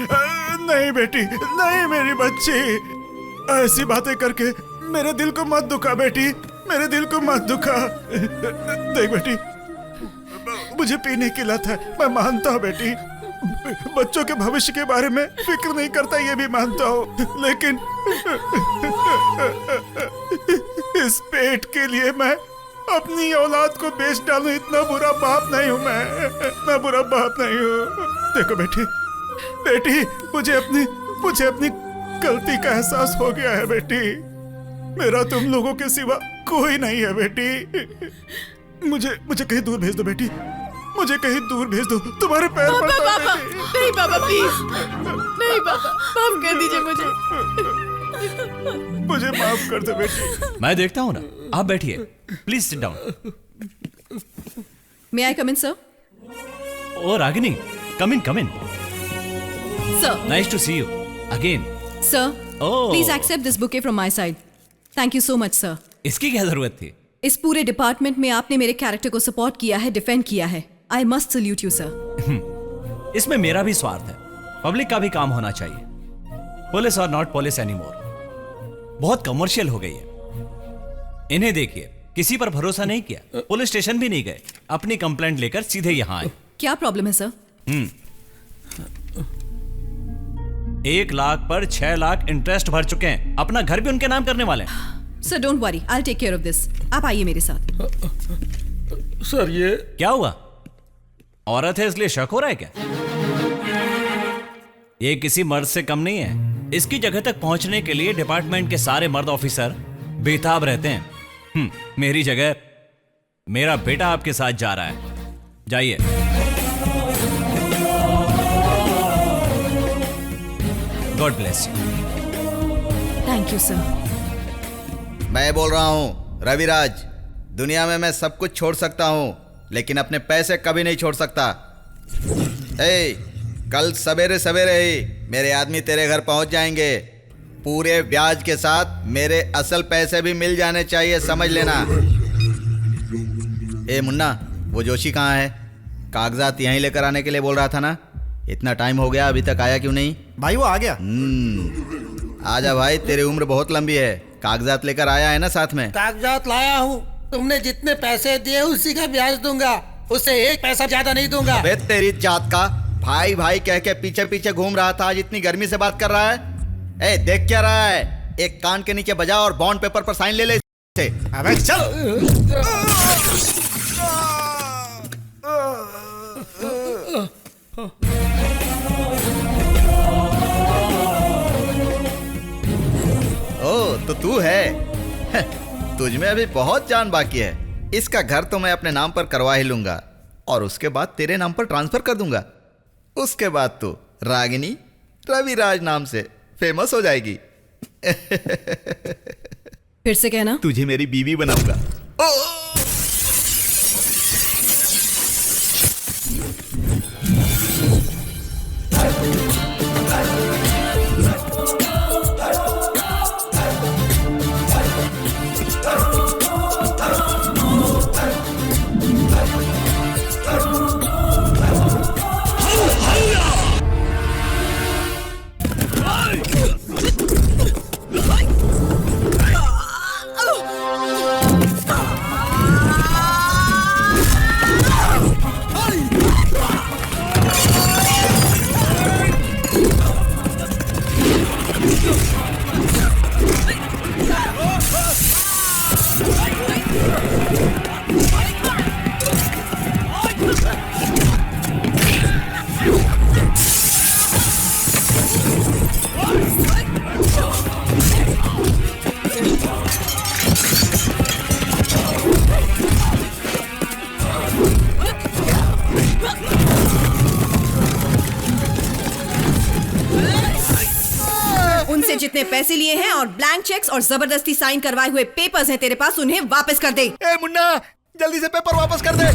नहीं बेटी, नहीं मेरी बच्ची, ऐसी बातें करके मेरे दिल को मत दुखा बेटी, मेरे दिल को मत दुखा। देख बेटी, मुझे पीने की लत है, मैं मानता हूँ बेटी। बच्चों के भविष्य के बारे में फिक्र नहीं करता, ये भी मानता हूँ, लेकिन इस पेट के लिए मैं अपनी औलाद को बेच डालूं, इतना बुरा बाप नहीं हूं मैं, इतना बुरा बाप नहीं हूं। देखो बेटी, बेटी, मुझे अपनी गलती का एहसास हो गया है बेटी। मेरा तुम लोगों के सिवा कोई नहीं है बेटी। मुझे कहीं दूर भेज दो बेटी, मुझे कहीं दूर भेज दो, तुम्हारे पैर पड़ता हूं बेटी। नहीं पापा, प्लीज नहीं पापा, माफ कर दीजिए मुझे माफ कर दो बेटी। मैं देखता हूँ ना, आप बैठिए, please sit down. May I come in sir? Oh Ragini, come in, come in. Sir, nice to see you again. Sir, please accept this bouquet from my side. Thank you so much sir. इसकी क्या जरूरत थी? इस पूरे department में आपने मेरे character को सपोर्ट किया है, डिफेंड किया है। I must salute you sir. इसमें मेरा भी स्वार्थ है, पब्लिक का भी काम होना चाहिए। पुलिस और नॉट पुलिस एनीमोर बहुत कमर्शियल हो गई है। इन्हें देखिए, किसी पर भरोसा नहीं किया, पुलिस स्टेशन भी नहीं गए, अपनी कंप्लेंट लेकर सीधे यहां आए। क्या प्रॉब्लम है सर? 1 लाख पर 6 लाख इंटरेस्ट भर चुके हैं, अपना घर भी उनके नाम करने वाले हैं। Sir don't worry, I will take care of this. आप आइए मेरे साथ। सर ये क्या हुआ? औरत है इसलिए शक हो रहा है क्या? ये किसी मर्द से कम नहीं है। इसकी जगह तक पहुंचने के लिए डिपार्टमेंट के सारे मर्द ऑफिसर बेताब रहते हैं। मेरी जगह मेरा बेटा आपके साथ जा रहा है, जाइए। God bless you. Thank you sir. मैं बोल रहा हूँ रविराज, दुनिया में मैं सब कुछ छोड़ सकता हूँ लेकिन अपने पैसे कभी नहीं छोड़ सकता। कल सवेरे सवेरे ही मेरे आदमी तेरे घर पहुंच जाएंगे, पूरे ब्याज के साथ। मेरे असल पैसे भी मिल जाने चाहिए, समझ लेना। मुन्ना, वो जोशी कहाँ है? कागजात यहीं लेकर आने के लिए बोल रहा था ना? इतना टाइम हो गया, अभी तक आया क्यों नहीं? भाई वो आ गया। आजा भाई, तेरी उम्र बहुत लंबी है। कागजात लेकर आया है ना साथ में? कागजात लाया हूँ। तुमने जितने पैसे दिए उसी का ब्याज दूंगा, उससे 1 पैसा ज्यादा नहीं दूंगा। अबे तेरी जात का, भाई भाई कह के पीछे पीछे घूम रहा था, आज इतनी गर्मी से बात कर रहा है। देख क्या रहा है? एक कान के नीचे बजा और बॉन्ड पेपर पर साइन ले ले। अबे चल। ओ तो तू है। तुझ में अभी बहुत जान बाकी है। इसका घर तो मैं अपने नाम पर करवा ही लूंगा और उसके बाद तेरे नाम पर ट्रांसफर कर दूंगा। उसके बाद तो रागिनी रविराज नाम से फेमस हो जाएगी। फिर से कहना। तुझे मेरी बीवी बनाऊंगा। उनसे जितने पैसे लिए हैं और ब्लैंक चेक्स और जबरदस्ती साइन करवाए हुए पेपर्स हैं तेरे पास, उन्हें वापस कर दे। मुन्ना, जल्दी से पेपर वापस कर दे।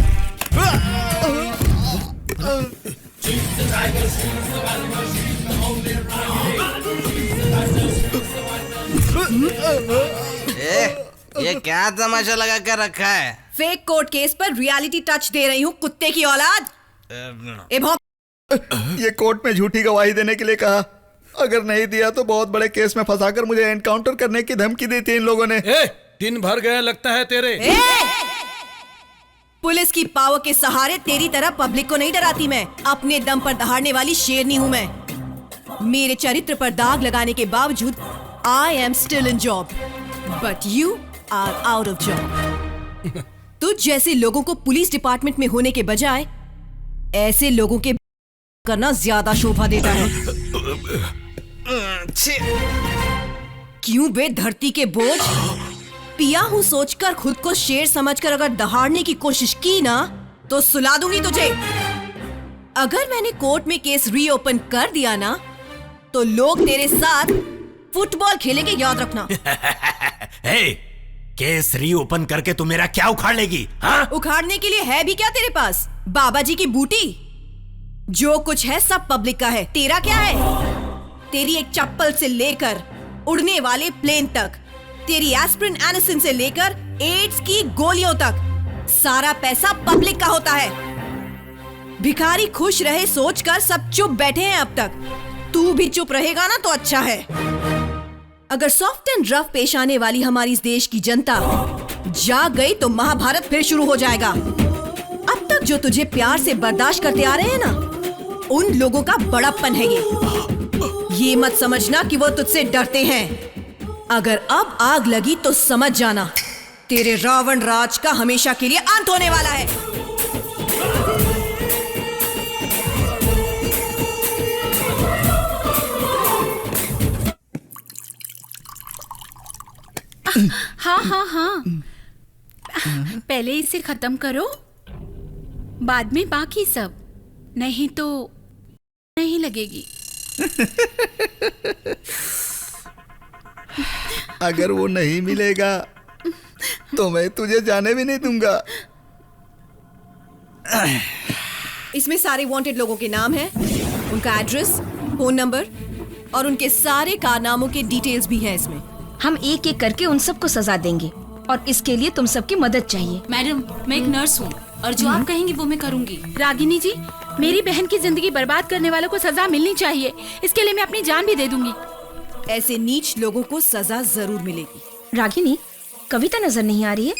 ये क्या तमाशा लगा कर रखा है? फेक कोर्ट केस पर रियलिटी टच दे रही हूँ, कुत्ते की औलाद। ये कोर्ट में झूठी गवाही देने के लिए कहा, अगर नहीं दिया तो बहुत बड़े केस में फंसाकर मुझे एनकाउंटर करने की धमकी दी थी इन लोगों ने। दिन भर गए लगता है तेरे। पुलिस की पावर के सहारे तेरी तरह पब्लिक को नहीं डराती मैं। अपने दम पर दहाड़ने वाली शेरनी हूँ मैं। मेरे चरित्र पर दाग लगाने के बावजूद I am still in job, but you are out of job. तुझ जैसे लोगों को पुलिस डिपार्टमेंट में होने के बजाय ऐसे लोगों के करना ज्यादा शोभा देता है। क्यों बे धरती के बोझ? पिया हूं सोचकर खुद को शेर समझकर अगर दहाड़ने की कोशिश की ना तो सुला दूंगी तुझे। अगर मैंने कोर्ट में केस रीओपन कर दिया ना तो लोग तेरे साथ फुटबॉल खेलेंगे, याद रखना। केस रीओपन करके तू मेरा क्या उखाड़ लेगी? हाँ? उखाड़ने के लिए है भी क्या तेरे पास? बाबा जी की बूटी। जो कुछ है सब पब्लिक का है, तेरा क्या है? तेरी एक चप्पल से लेकर उड़ने वाले प्लेन तक, तेरी एस्प्रिन एनिसिन से लेकर एड्स की गोलियों तक, सारा पैसा पब्लिक का होता है। भिखारी खुश रहे सोचकर सब चुप बैठे हैं अब तक। तू भी चुप रहेगा ना तो अच्छा है। अगर सॉफ्ट एंड रफ पेश आने वाली हमारी इस देश की जनता जाग गई तो महाभारत फिर शुरू हो जाएगा। अब तक जो तुझे प्यार से बर्दाश्त करते आ रहे हैं ना, उन लोगों का बड़प्पन है ये मत समझना कि वो तुझसे डरते हैं। अगर अब आग लगी तो समझ जाना तेरे रावण राज का हमेशा के लिए अंत होने वाला है। हाँ, पहले इसे खत्म करो, बाद में बाकी सब, नहीं तो नहीं लगेगी। अगर वो नहीं मिलेगा तो मैं तुझे जाने भी नहीं दूंगा। इसमें सारे वांटेड लोगों के नाम हैं, उनका एड्रेस, फोन नंबर और उनके सारे कारनामों के डिटेल्स भी हैं इसमें। हम एक एक करके उन सबको सजा देंगे और इसके लिए तुम सबकी मदद चाहिए। मैडम, मैं एक नर्स हूँ और जो आप कहेंगी वो मैं करूँगी। रागिनी जी, मेरी बहन की जिंदगी बर्बाद करने वालों को सजा मिलनी चाहिए। इसके लिए मैं अपनी जान भी दे दूंगी। ऐसे नीच लोगों को सजा जरूर मिलेगी। रागिनी, कविता नजर नहीं आ रही है?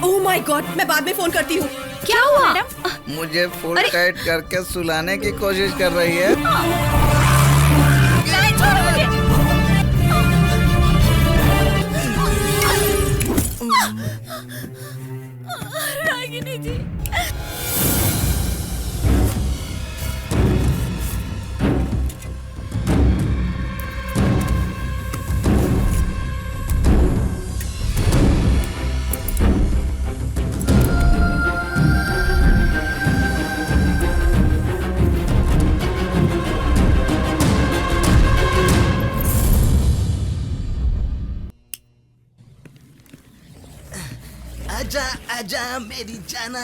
ओह माय गॉड, मैं बाद में फोन करती हूँ। क्या हुआ? मुझे फुल टाइट करके सुलाने की कोशिश कर रही है। रागिनी जी, आजा आजा मेरी जाना,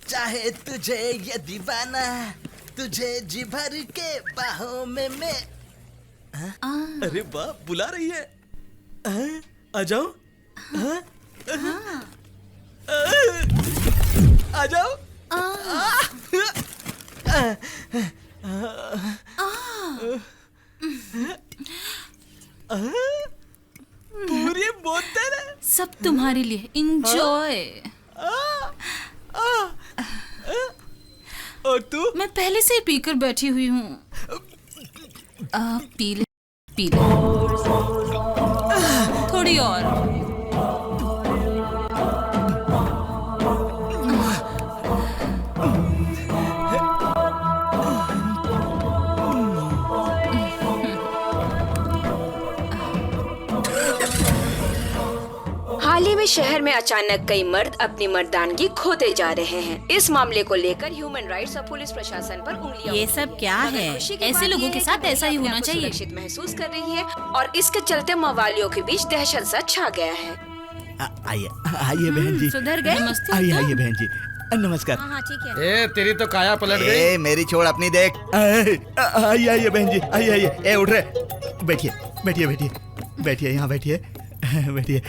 चाहे तुझे ये दीवाना, तुझे जी भर के बाहों में मैं। अरे वाह, बुला रही है। आ जाओ। आ जाओ। पूरी बोतल है। सब तुम्हारे लिए, इंजॉय। और तू? मैं पहले से ही पीकर बैठी हुई हूँ। पी ले, पी ले। थोड़ी और। हाल ही में शहर में अचानक कई मर्द अपनी मर्दानगी खोते जा रहे हैं। इस मामले को लेकर ह्यूमन राइट्स और पुलिस प्रशासन पर उंगलियां। ये सब क्या है? ऐसे लोगों के साथ ऐसा ही होना चाहिए। सुरक्षित महसूस कर रही है और इसके चलते मवालियों के बीच दहशत सा छा गया है। आइए आइए बहन जी। सुधर गए? आइए आइए बहन जी, नमस्कार। हाँ ठीक है। ए, तेरी तो काया पलट गई। ए, मेरी छोड़ अपनी देख। आइए आइए बहन जी, आइए आइए। ए उठ रहे, बैठिए बैठिए बैठिए बैठिए, यहाँ बैठिए बैठिए।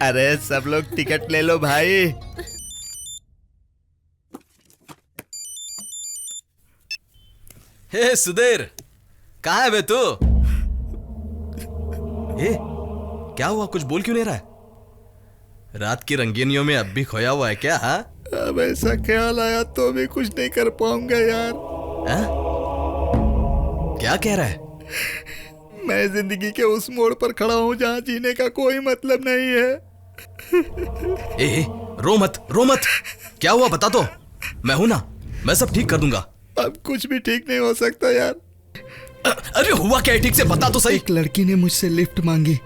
अरे सब लोग टिकट ले लो भाई। हे सुधीर, कहाँ है बे तू? क्या हुआ, कुछ बोल क्यों नहीं रहा है? रात की रंगीनियों में अब भी खोया हुआ है क्या? हाँ, अब ऐसा ख्याल आया तो भी कुछ नहीं कर पाऊंगा यार। क्या कह रहा है? मैं जिंदगी के उस मोड़ पर खड़ा हूँ जहाँ जीने का कोई मतलब नहीं है। रो मत, रो मत। क्या हुआ बता तो, मैं हूं ना, मैं सब ठीक कर दूंगा। अब कुछ भी ठीक नहीं हो सकता यार। अरे हुआ क्या, ठीक से बता तो सही। एक लड़की ने मुझसे लिफ्ट मांगी,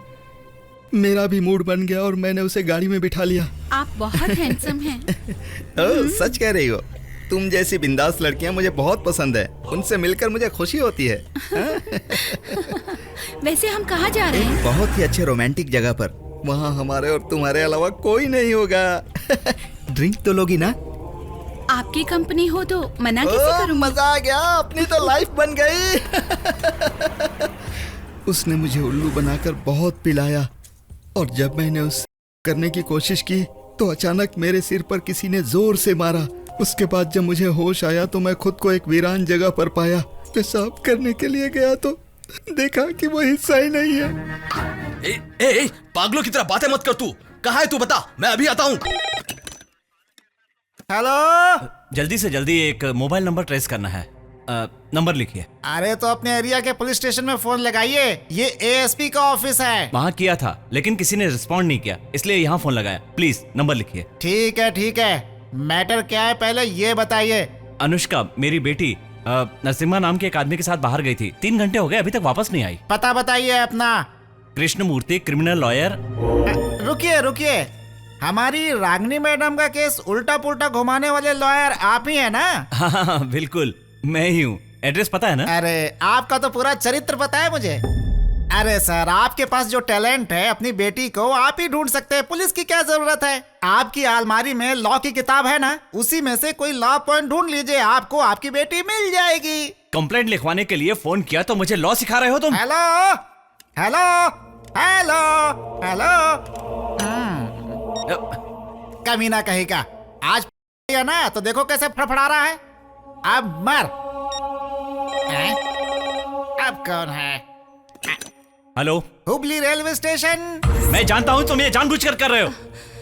मेरा भी मूड बन गया और मैंने उसे गाड़ी में बिठा लिया। आप बहुत हैंडसम हैं। सच कह रही हो? तुम जैसी बिंदास लड़कियां मुझे बहुत पसंद है, उनसे मिलकर मुझे खुशी होती है। वैसे हम कहाँ जा रहे हैं? बहुत ही अच्छे रोमांटिक जगह पर, वहाँ हमारे और तुम्हारे अलावा कोई नहीं होगा। ड्रिंक तो लोगी ना? आपकी कंपनी हो तो मना कैसे करूँगी? मजा आ गया, अपनी तो लाइफ बन गई। उसने मुझे उल्लू बनाकर बहुत पिलाया और जब मैंने उस करने की कोशिश की तो अचानक मेरे सिर पर किसी ने जोर से मारा। उसके बाद जब मुझे होश आया तो मैं खुद को एक वीरान जगह पर पाया। पेशाब करने के लिए गया तो देखा कि वो हिस्सा ही नहीं है। पागलों की तरह बातें मत कर। तू कहाँ है, तू बता, मैं अभी आता हूँ। हेलो, जल्दी से जल्दी एक मोबाइल नंबर ट्रेस करना है। नंबर लिखिए। अरे तो अपने एरिया के पुलिस स्टेशन में फोन लगाइए, ये एएसपी का ऑफिस है। वहाँ किया था लेकिन किसी ने रिस्पॉन्ड नहीं किया, इसलिए यहाँ फोन लगाया। प्लीज नंबर लिखिए। ठीक है, मैटर क्या है पहले ये बताइए। अनुष्का, मेरी बेटी नरसिम्हा नाम के एक आदमी के साथ बाहर गई थी। 3 घंटे हो गए, अभी तक वापस नहीं आई। पता बताइए अपना। Krishnamurthy, criminal lawyer. रुकिए, हमारी रागिनी मैडम का केस उल्टा पुल्टा घुमाने वाले लॉयर आप ही है ना? हाँ बिल्कुल, मैं ही हूँ। एड्रेस पता है ना? अरे आपका तो पूरा चरित्र पता है मुझे। अरे सर, आपके पास जो टैलेंट है, अपनी बेटी को आप ही ढूंढ सकते हैं, पुलिस की क्या जरूरत है। आपकी अलमारी में लॉ की किताब है ना, उसी में से कोई लॉ पॉइंट ढूंढ लीजिए, आपको आपकी बेटी मिल जाएगी। कंप्लेंट लिखवाने के लिए फोन किया तो मुझे लॉ सिखा रहे हो तुम? Hello hello hello hello. कमीना कहेगा, आज ना तो देखो कैसे फड़फड़ा रहा है। अब मर। अब कौन है? Hello, Hubli railway station. मैं जानता हूँ तुम ये जानबूझकर कर रहे हो।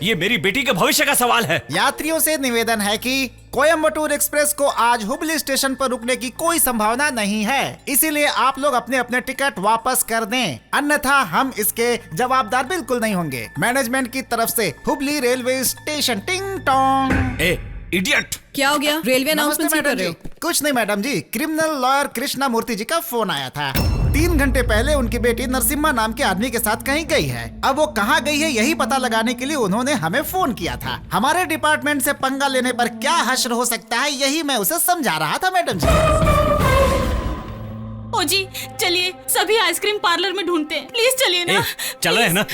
ये मेरी बेटी के भविष्य का सवाल है। यात्रियों से निवेदन है कि कोयम्बटूर एक्सप्रेस को आज हुबली स्टेशन पर रुकने की कोई संभावना नहीं है, इसीलिए आप लोग अपने अपने टिकट वापस कर दें, अन्यथा हम इसके जवाबदार बिल्कुल नहीं होंगे। मैनेजमेंट की तरफ से हुबली रेलवे स्टेशन। टिंग टोंग। ए इडियट, क्या हो गया? रेलवे अनाउंसमेंट कर रहे हो? कुछ नहीं मैडम जी, क्रिमिनल लॉयर कृष्णा मूर्ति जी का फोन आया था। 3 घंटे पहले उनकी बेटी नरसिम्हा नाम के आदमी के साथ कहीं गई है। अब वो कहाँ गई है यही पता लगाने के लिए उन्होंने हमें फोन किया था। हमारे डिपार्टमेंट से पंगा लेने पर क्या हश्र हो सकता है, यही मैं उसे समझा रहा था मैडम जी। ओ जी चलिए सभी आइसक्रीम पार्लर में ढूंढते हैं, प्लीज चलिए ना। चल रहे हैं ना?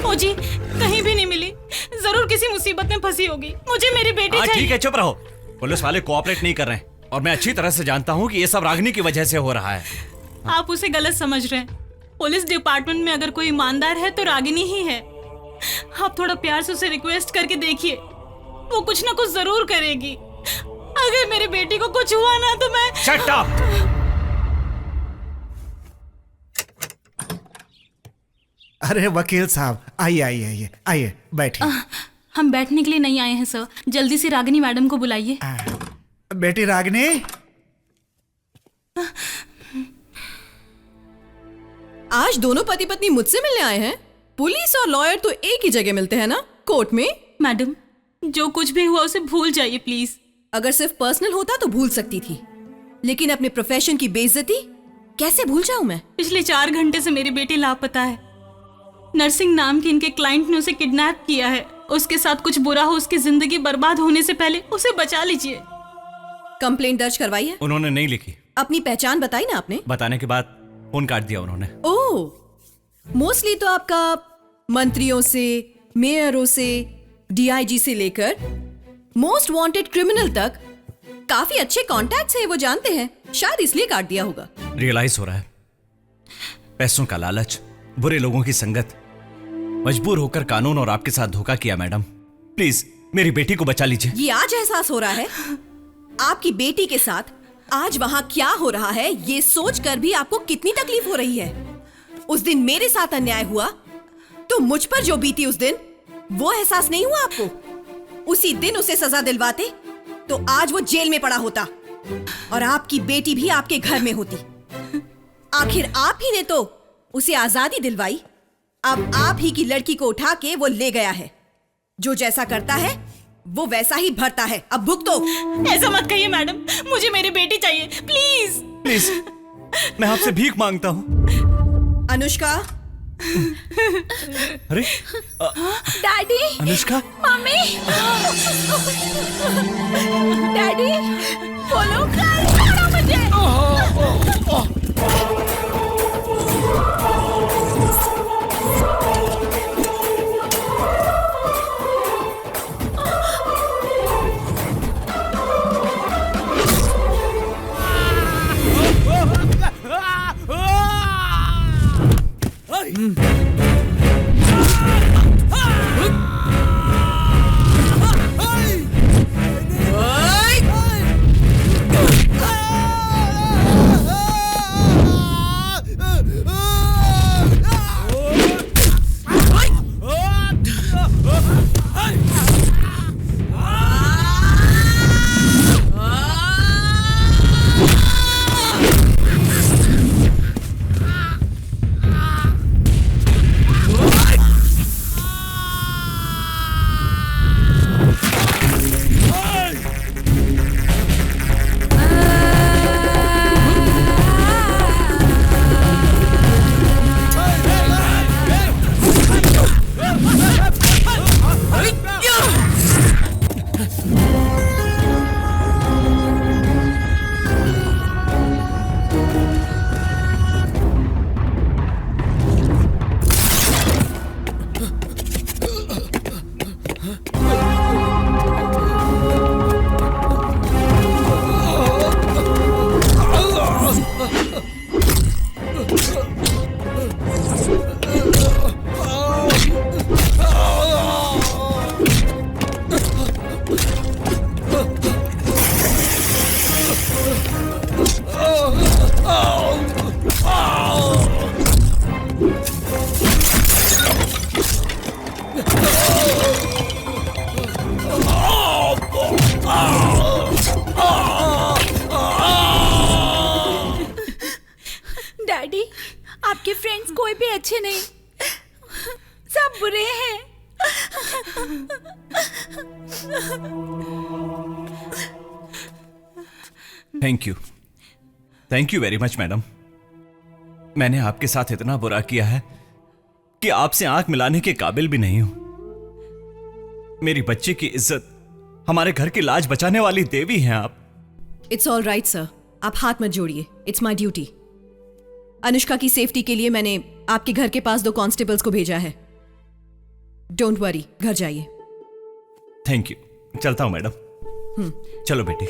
ओ जी कहीं भी नहीं मिली, जरूर किसी मुसीबत में फंसी होगी, मुझे मेरी बेटी चाहिए। ठीक है, चुप रहो। पुलिस वाले कोऑपरेट नहीं कर रहे हैं और मैं अच्छी तरह से जानता हूँ कि ये सब रागिनी की वजह से हो रहा है। आप उसे गलत समझ रहे हैं। पुलिस डिपार्टमेंट में अगर कोई ईमानदार है तो रागिनी ही है। आप थोड़ा प्यार से उसे रिक्वेस्ट करके देखिए, वो कुछ ना कुछ जरूर करेगी। अगर मेरी बेटी को कुछ हुआ ना तो मैं। Shut up! अरे वकील साहब, आइए आइए आइए आइए, बैठिए। हम बैठने के लिए नहीं आए हैं सर, जल्दी से रागिनी मैडम को बुलाइए। बेटी रागिनी। आज दोनों पति पत्नी मुझसे मिलने आए हैं? पुलिस और लॉयर तो एक ही जगह मिलते हैं ना, कोर्ट में। मैडम जो कुछ भी हुआ उसे भूल जाइए प्लीज। अगर सिर्फ पर्सनल होता तो भूल सकती थी, लेकिन अपने प्रोफेशन की बेइज्जती कैसे भूल जाऊं मैं? पिछले 4 घंटे से मेरी बेटी लापता है। नरसिंह नाम के इनके क्लाइंट ने उसे किडनैप किया है। उसके साथ कुछ बुरा हो, उसकी जिंदगी बर्बाद होने से पहले उसे बचा लीजिए। कंप्लेंट दर्ज करवाई है? उन्होंने नहीं लिखी। अपनी पहचान बताई ना आपने? बताने के बाद फोन काट दिया उन्होंने। ओह, मोस्टली तो आपका मंत्रियों से, मेयरों से, डीआईजी से लेकर मोस्ट वांटेड क्रिमिनल तक काफी अच्छे कॉन्टैक्ट्स हैं, वो जानते हैं, शायद इसलिए काट दिया होगा। रियलाइज हो रहा है, पैसों का लालच, बुरे लोगों की संगत, मजबूर होकर कानून और आपके साथ धोखा किया। मैडम प्लीज मेरी बेटी को बचा लीजिए। ये आज एहसास हो रहा है आपकी बेटी के साथ आज वहां क्या हो रहा है, ये सोचकर भी आपको कितनी तकलीफ हो रही है। उस दिन मेरे साथ अन्याय हुआ तो मुझ पर जो बीती उस दिन, वो एहसास नहीं हुआ आपको? उसी दिन उसे सजा दिलवाते तो आज वो जेल में पड़ा होता और आपकी बेटी भी आपके घर में होती। आखिर आप ही ने तो उसे आजादी दिलवाई, अब आप ही की लड़की को उठा के वो ले गया है। जो जैसा करता है वो वैसा ही भरता है, अब भुगतो। ऐसा मत कहिए मैडम, मुझे मेरी बेटी चाहिए, प्लीज प्लीज, मैं आपसे भीख मांगता हूँ। अनुष्का। अरे डैडी, अनुष्का, मम्मी, डैडी, बोलो छोड़ो मुझे। आप बुरे हैं। Thank you very much madam. मैंने आपके साथ इतना बुरा किया है कि आपसे आंख मिलाने के काबिल भी नहीं हूं। मेरी बच्ची की इज्जत, हमारे घर की लाज बचाने वाली देवी हैं आप। इट्स ऑल राइट सर, आप हाथ मत जोड़िए, इट्स माई ड्यूटी। अनुष्का की सेफ्टी के लिए मैंने आपके घर के पास 2 कांस्टेबल्स को भेजा है। डोंट वरी, घर जाइए। थैंक यू, चलता हूं मैडम। चलो बेटी।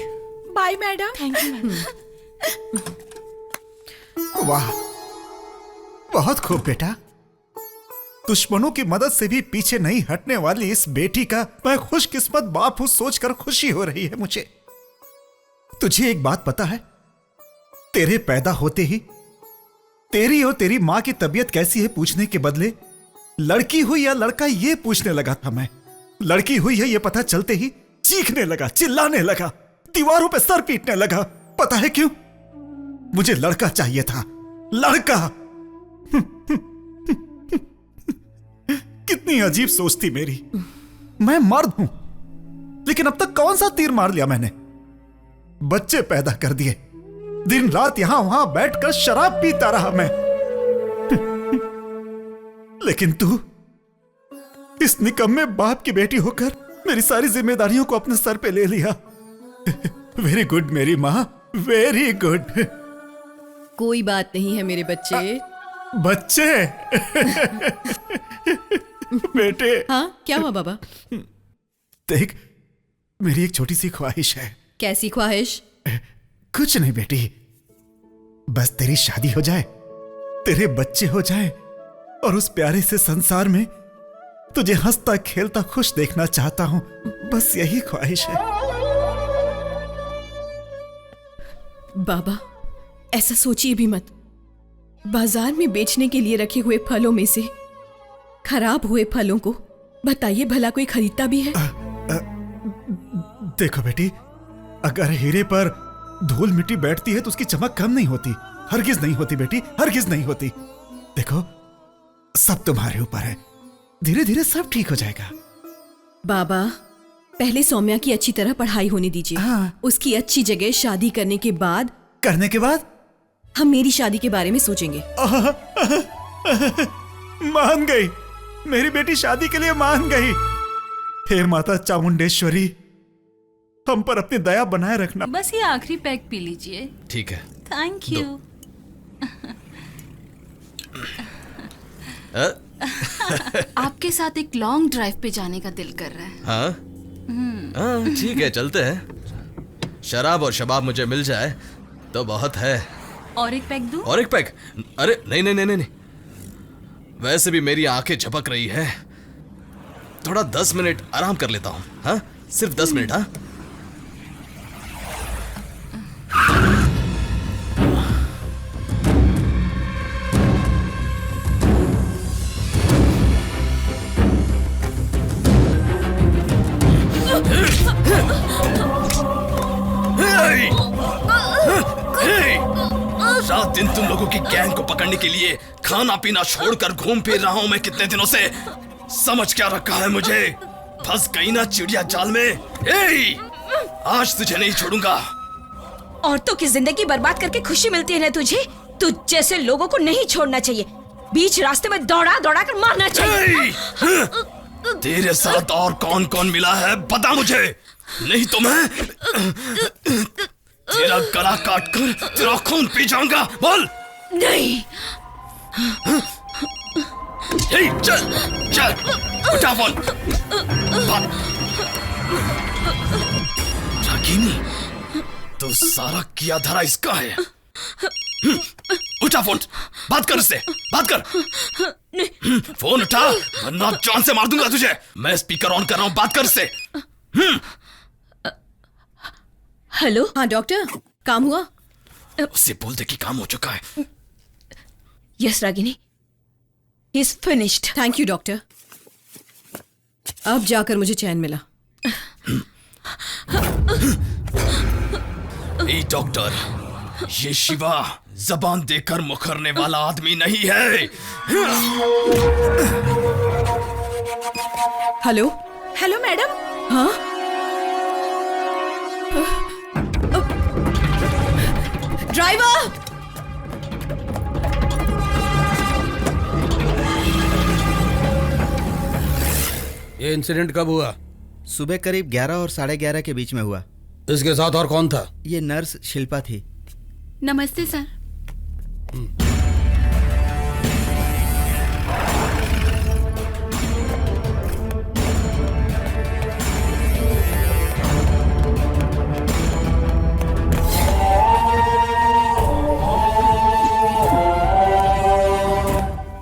Bye madam. Thank you madam. वाह, बहुत खूब बेटा। दुश्मनों की मदद से भी पीछे नहीं हटने वाली इस बेटी का मैं खुशकिस्मत बाप हूं सोचकर खुशी हो रही है मुझे। तुझे एक बात पता है, तेरे पैदा होते ही तेरी और तेरी मां की तबीयत कैसी है पूछने के बदले लड़की हुई या लड़का ये पूछने लगा था मैं। लड़की हुई है ये पता चलते ही चीखने लगा, चिल्लाने लगा, दीवारों पे सर पीटने लगा। पता है क्यों? मुझे लड़का चाहिए था, लड़का। कितनी अजीब सोच थी मेरी। मैं मर्द हूं, लेकिन अब तक कौन सा तीर मार लिया मैंने? बच्चे पैदा कर दिए, दिन रात यहां वहां बैठकर शराब पीता रहा मैं। लेकिन तू इस निकम्मे बाप की बेटी होकर मेरी सारी जिम्मेदारियों को अपने सर पे ले लिया। वेरी गुड मेरी मां, वेरी गुड। कोई बात नहीं है मेरे बच्चे। बच्चे बेटे। हाँ, क्या हुआ बाबा? देख, मेरी एक छोटी सी ख्वाहिश है। कैसी ख्वाहिश? कुछ नहीं बेटी, बस तेरी शादी हो जाए, तेरे बच्चे हो जाए और उस प्यारे से संसार में तुझे हंसता खेलता खुश देखना चाहता हूं। बस यही ख्वाहिश है। बाबा, ऐसा सोचिए भी मत। बाजार में बेचने के लिए रखे हुए फलों में से खराब हुए फलों को बताइए भला कोई खरीदता भी है? देखो बेटी, अगर हीरे पर धूल मिट्टी बैठती है तो उसकी चमक कम नहीं होती। हरगिज नहीं होती बेटी, हरगिज नहीं होती। देखो, सब तुम्हारे ऊपर है, धीरे धीरे सब ठीक हो जाएगा। बाबा, पहले सौम्या की अच्छी तरह पढ़ाई होने दीजिए। हाँ। उसकी अच्छी जगह शादी करने के बाद हम मेरी शादी के बारे में सोचेंगे। मान गई, मेरी बेटी शादी के लिए मान गई। हे माता चामुंडेश्वरी, हम पर अपनी दया बनाए रखना। बस ये आखिरी पैक पी लीजिए। ठीक है। Thank you. आपके साथ एक लॉन्ग ड्राइव पे जाने का दिल कर रहा है। हाँ हाँ, ठीक है, चलते हैं। शराब और शबाब मुझे मिल जाए तो बहुत है। और एक पैक दूं? और एक पैक? अरे नहीं नहीं नहीं नहीं, वैसे भी मेरी आंखें झपक रही है, थोड़ा 10 मिनट आराम कर लेता हूँ। हाँ, सिर्फ 10 मिनट। हाँ, रात दिन तुम लोगों की गैंग को पकड़ने के लिए खाना पीना छोड़कर घूम फिर रहा हूं मैं कितने दिनों से। समझ क्या रखा है मुझे? फंस गई ना चिड़िया जाल में। आज तुझे नहीं छोड़ूंगा। औरतों की जिंदगी बर्बाद करके खुशी मिलती है ना तुझे? तुझ जैसे लोगों को नहीं छोड़ना चाहिए, बीच रास्ते में दौड़ा दौड़ा कर मारना चाहिए। तेरे साथ और कौन कौन मिला है बता मुझे, नहीं तो मैं तेरा गला काट कर तेरा खून पी जाऊंगा। बोल। नहीं। चल चल, उठा फोन। रागिनी, तो सारा किया धरा इसका है। उठा फोन, बात कर उससे, बात कर। फोन उठा वरना जान से मार दूंगा तुझे। मैं स्पीकर ऑन कर रहा हूं, बात कर उससे। हेलो। हाँ डॉक्टर, काम हुआ? उससे बोल दे कि काम हो चुका है। Yes Ragini, he is finished. Thank you doctor, अब जाकर मुझे चैन मिला। ए डॉक्टर, ये शिवा जबान देकर मुखरने वाला आदमी नहीं है। Hello hello madam. हाँ ड्राइवर, ये इंसिडेंट कब हुआ? सुबह करीब 11 और 11:30 के बीच में हुआ। इसके साथ और कौन था? ये नर्स शिल्पा थी। नमस्ते सर।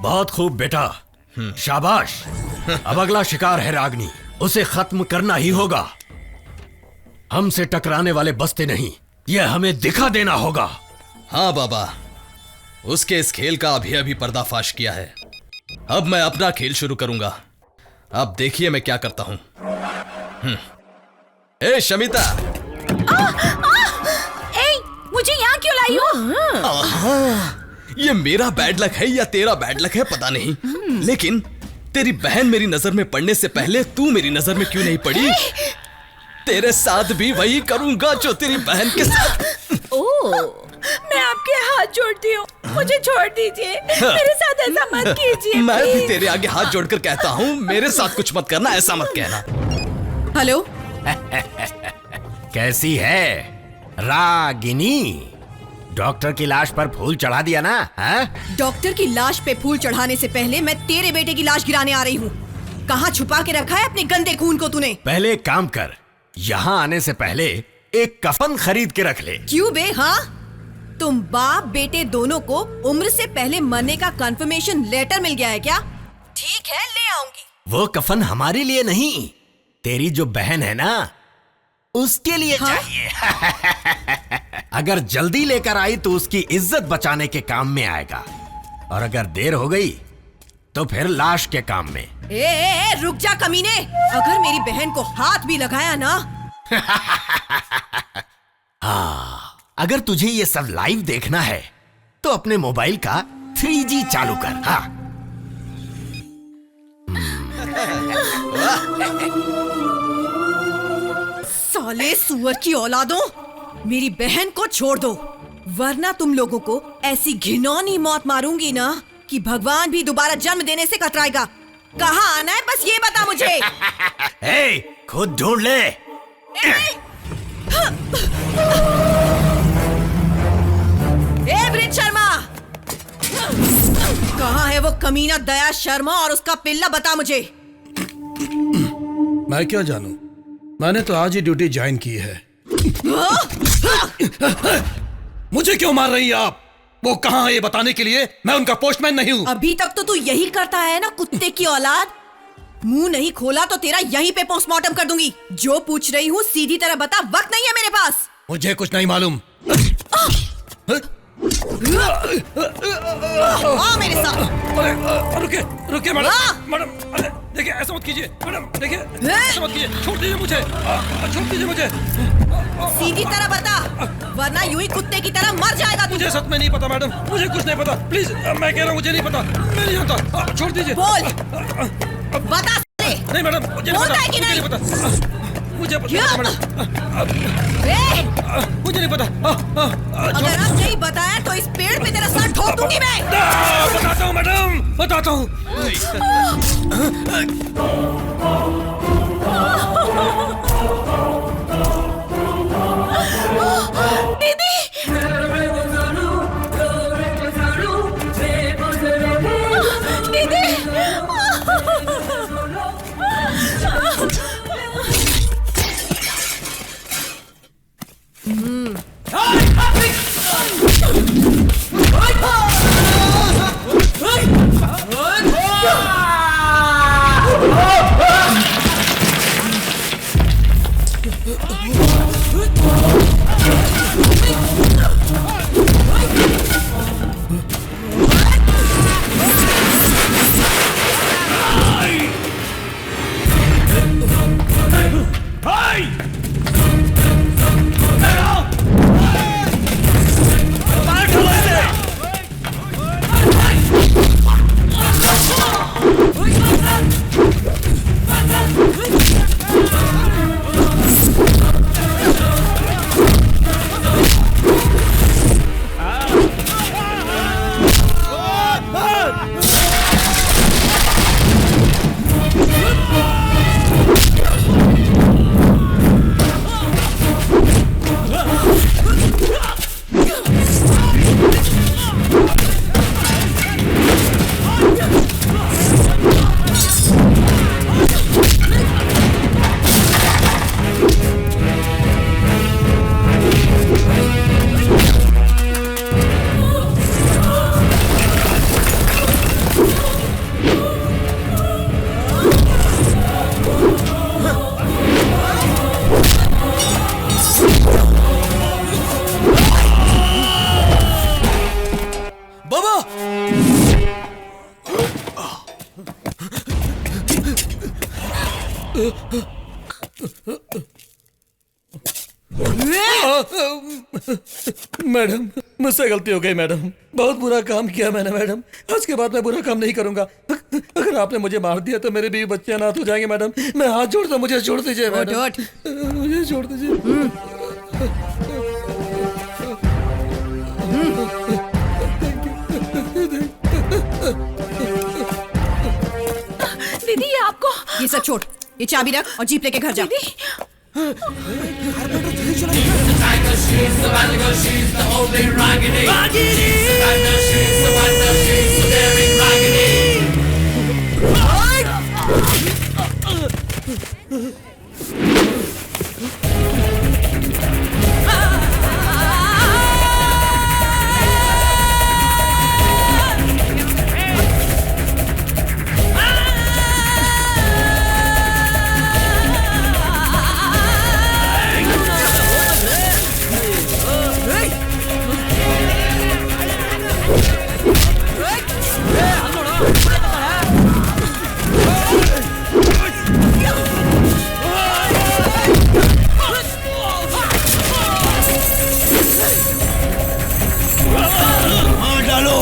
बहुत खूब बेटा, शाबाश। अब अगला शिकार है रागनी, उसे खत्म करना ही होगा। हमसे टकराने वाले बसते नहीं, यह हमें दिखा देना होगा। हाँ बाबा, उसके इस खेल का अभी अभी पर्दाफाश किया है। अब मैं अपना खेल शुरू करूंगा। अब देखिए मैं क्या करता हूं। ए शमिता, मुझे यहाँ क्यों लाई हो? ये मेरा बैड लक है या तेरा बैड लक है पता नहीं, लेकिन तेरी बहन मेरी नजर में पड़ने से पहले तू मेरी नजर में क्यों नहीं पड़ी? तेरे साथ भी वही करूंगा जो तेरी बहन के साथ। मैं आपके हाथ जोड़ती हूँ, मुझे छोड़ दीजिए। मेरे साथ ऐसा मत कीजिए। मैं भी तेरे आगे हाथ जोड़कर कहता हूँ, मेरे साथ कुछ मत करना, ऐसा मत कहना। हेलो कैसी है रागिनी? डॉक्टर की लाश पर फूल चढ़ा दिया ना? डॉक्टर की लाश पे फूल चढ़ाने से पहले मैं तेरे बेटे की लाश गिराने आ रही हूँ। कहाँ छुपा के रखा है अपने गंदे खून को तूने? पहले एक काम कर, यहाँ आने से पहले एक कफन खरीद के रख ले। क्यों बे? हाँ, तुम बाप बेटे दोनों को उम्र से पहले मरने का कंफर्मेशन लेटर मिल गया है क्या? ठीक है, ले आऊंगी। वो कफन हमारे लिए नहीं, तेरी जो बहन है ना उसके लिए चाहिए। अगर जल्दी लेकर आई तो उसकी इज्जत बचाने के काम में आएगा, और अगर देर हो गई तो फिर लाश के काम में। ए, रुक जा कमीने, अगर मेरी बहन को हाथ भी लगाया ना। हाँ, अगर तुझे ये सब लाइव देखना है तो अपने मोबाइल का 3G चालू कर। हाँ साले सुअर की औलादों, मेरी बहन को छोड़ दो, वरना तुम लोगों को ऐसी घिनौनी मौत मारूंगी ना कि भगवान भी दोबारा जन्म देने से कतराएगा। कहाँ आना है बस ये बता मुझे। ए, खुद ढूंढ ले। वृद्ध शर्मा, कहाँ है वो कमीना दया शर्मा और उसका पिल्ला? बता मुझे। मैं क्या जानूं, मैंने तो आज ही ड्यूटी ज्वाइन की है। मुझे क्यों मार रही है आप? वो कहाँ है ये बताने के लिए मैं उनका पोस्टमैन नहीं हूँ। अभी तक तो तू यही करता है ना, कुत्ते की औलाद। मुंह नहीं खोला तो तेरा यहीं पे पोस्टमार्टम कर दूंगी। जो पूछ रही हूँ सीधी तरह बता, वक्त नहीं है मेरे पास। मुझे कुछ नहीं मालूम। आ मेरे साथ। रुके रुके मैडम, मैडम देखिए ऐसा मत कीजिए। मैडम देखिए ऐसा मत कीजिए, छोड़ दीजिए मुझे, छोड़ दीजिए मुझे। सीधी तरह बता, वरना यूं ही कुत्ते की तरह मर जाएगा तू। मुझे सच में नहीं पता मैडम, मुझे कुछ नहीं पता। प्लीज मैं कह रहा हूँ मुझे नहीं पता, मैं नहीं जानता। छोड़ दीजिए। बोल, बता। नहीं मैडम, मुझे नहीं पता। मुझे पता मैडम, मुझे नहीं पता। अगर अब नहीं बताया तो इस पेड़ पे तेरा सर ठोक दूंगी मैं। बताता हूँ मैडम, बताता हूँ। दीदी, मैडम, मुझसे गलती हो गई मैडम। बहुत बुरा काम किया मैंने मैडम। आज के बाद मैं बुरा काम नहीं करूंगा। अगर आपने मुझे मार दिया तो मेरे बीवी बच्चे अनाथ हो जाएंगे मैडम। मैं हाथ जोड़ता, मुझे छोड़ दीजिए मैडम। मुझे छोड़ दीजिए। दीदी ये आपको। ये सब छोड़, ये चाबी रख और जीप लेके घर जा। डालो।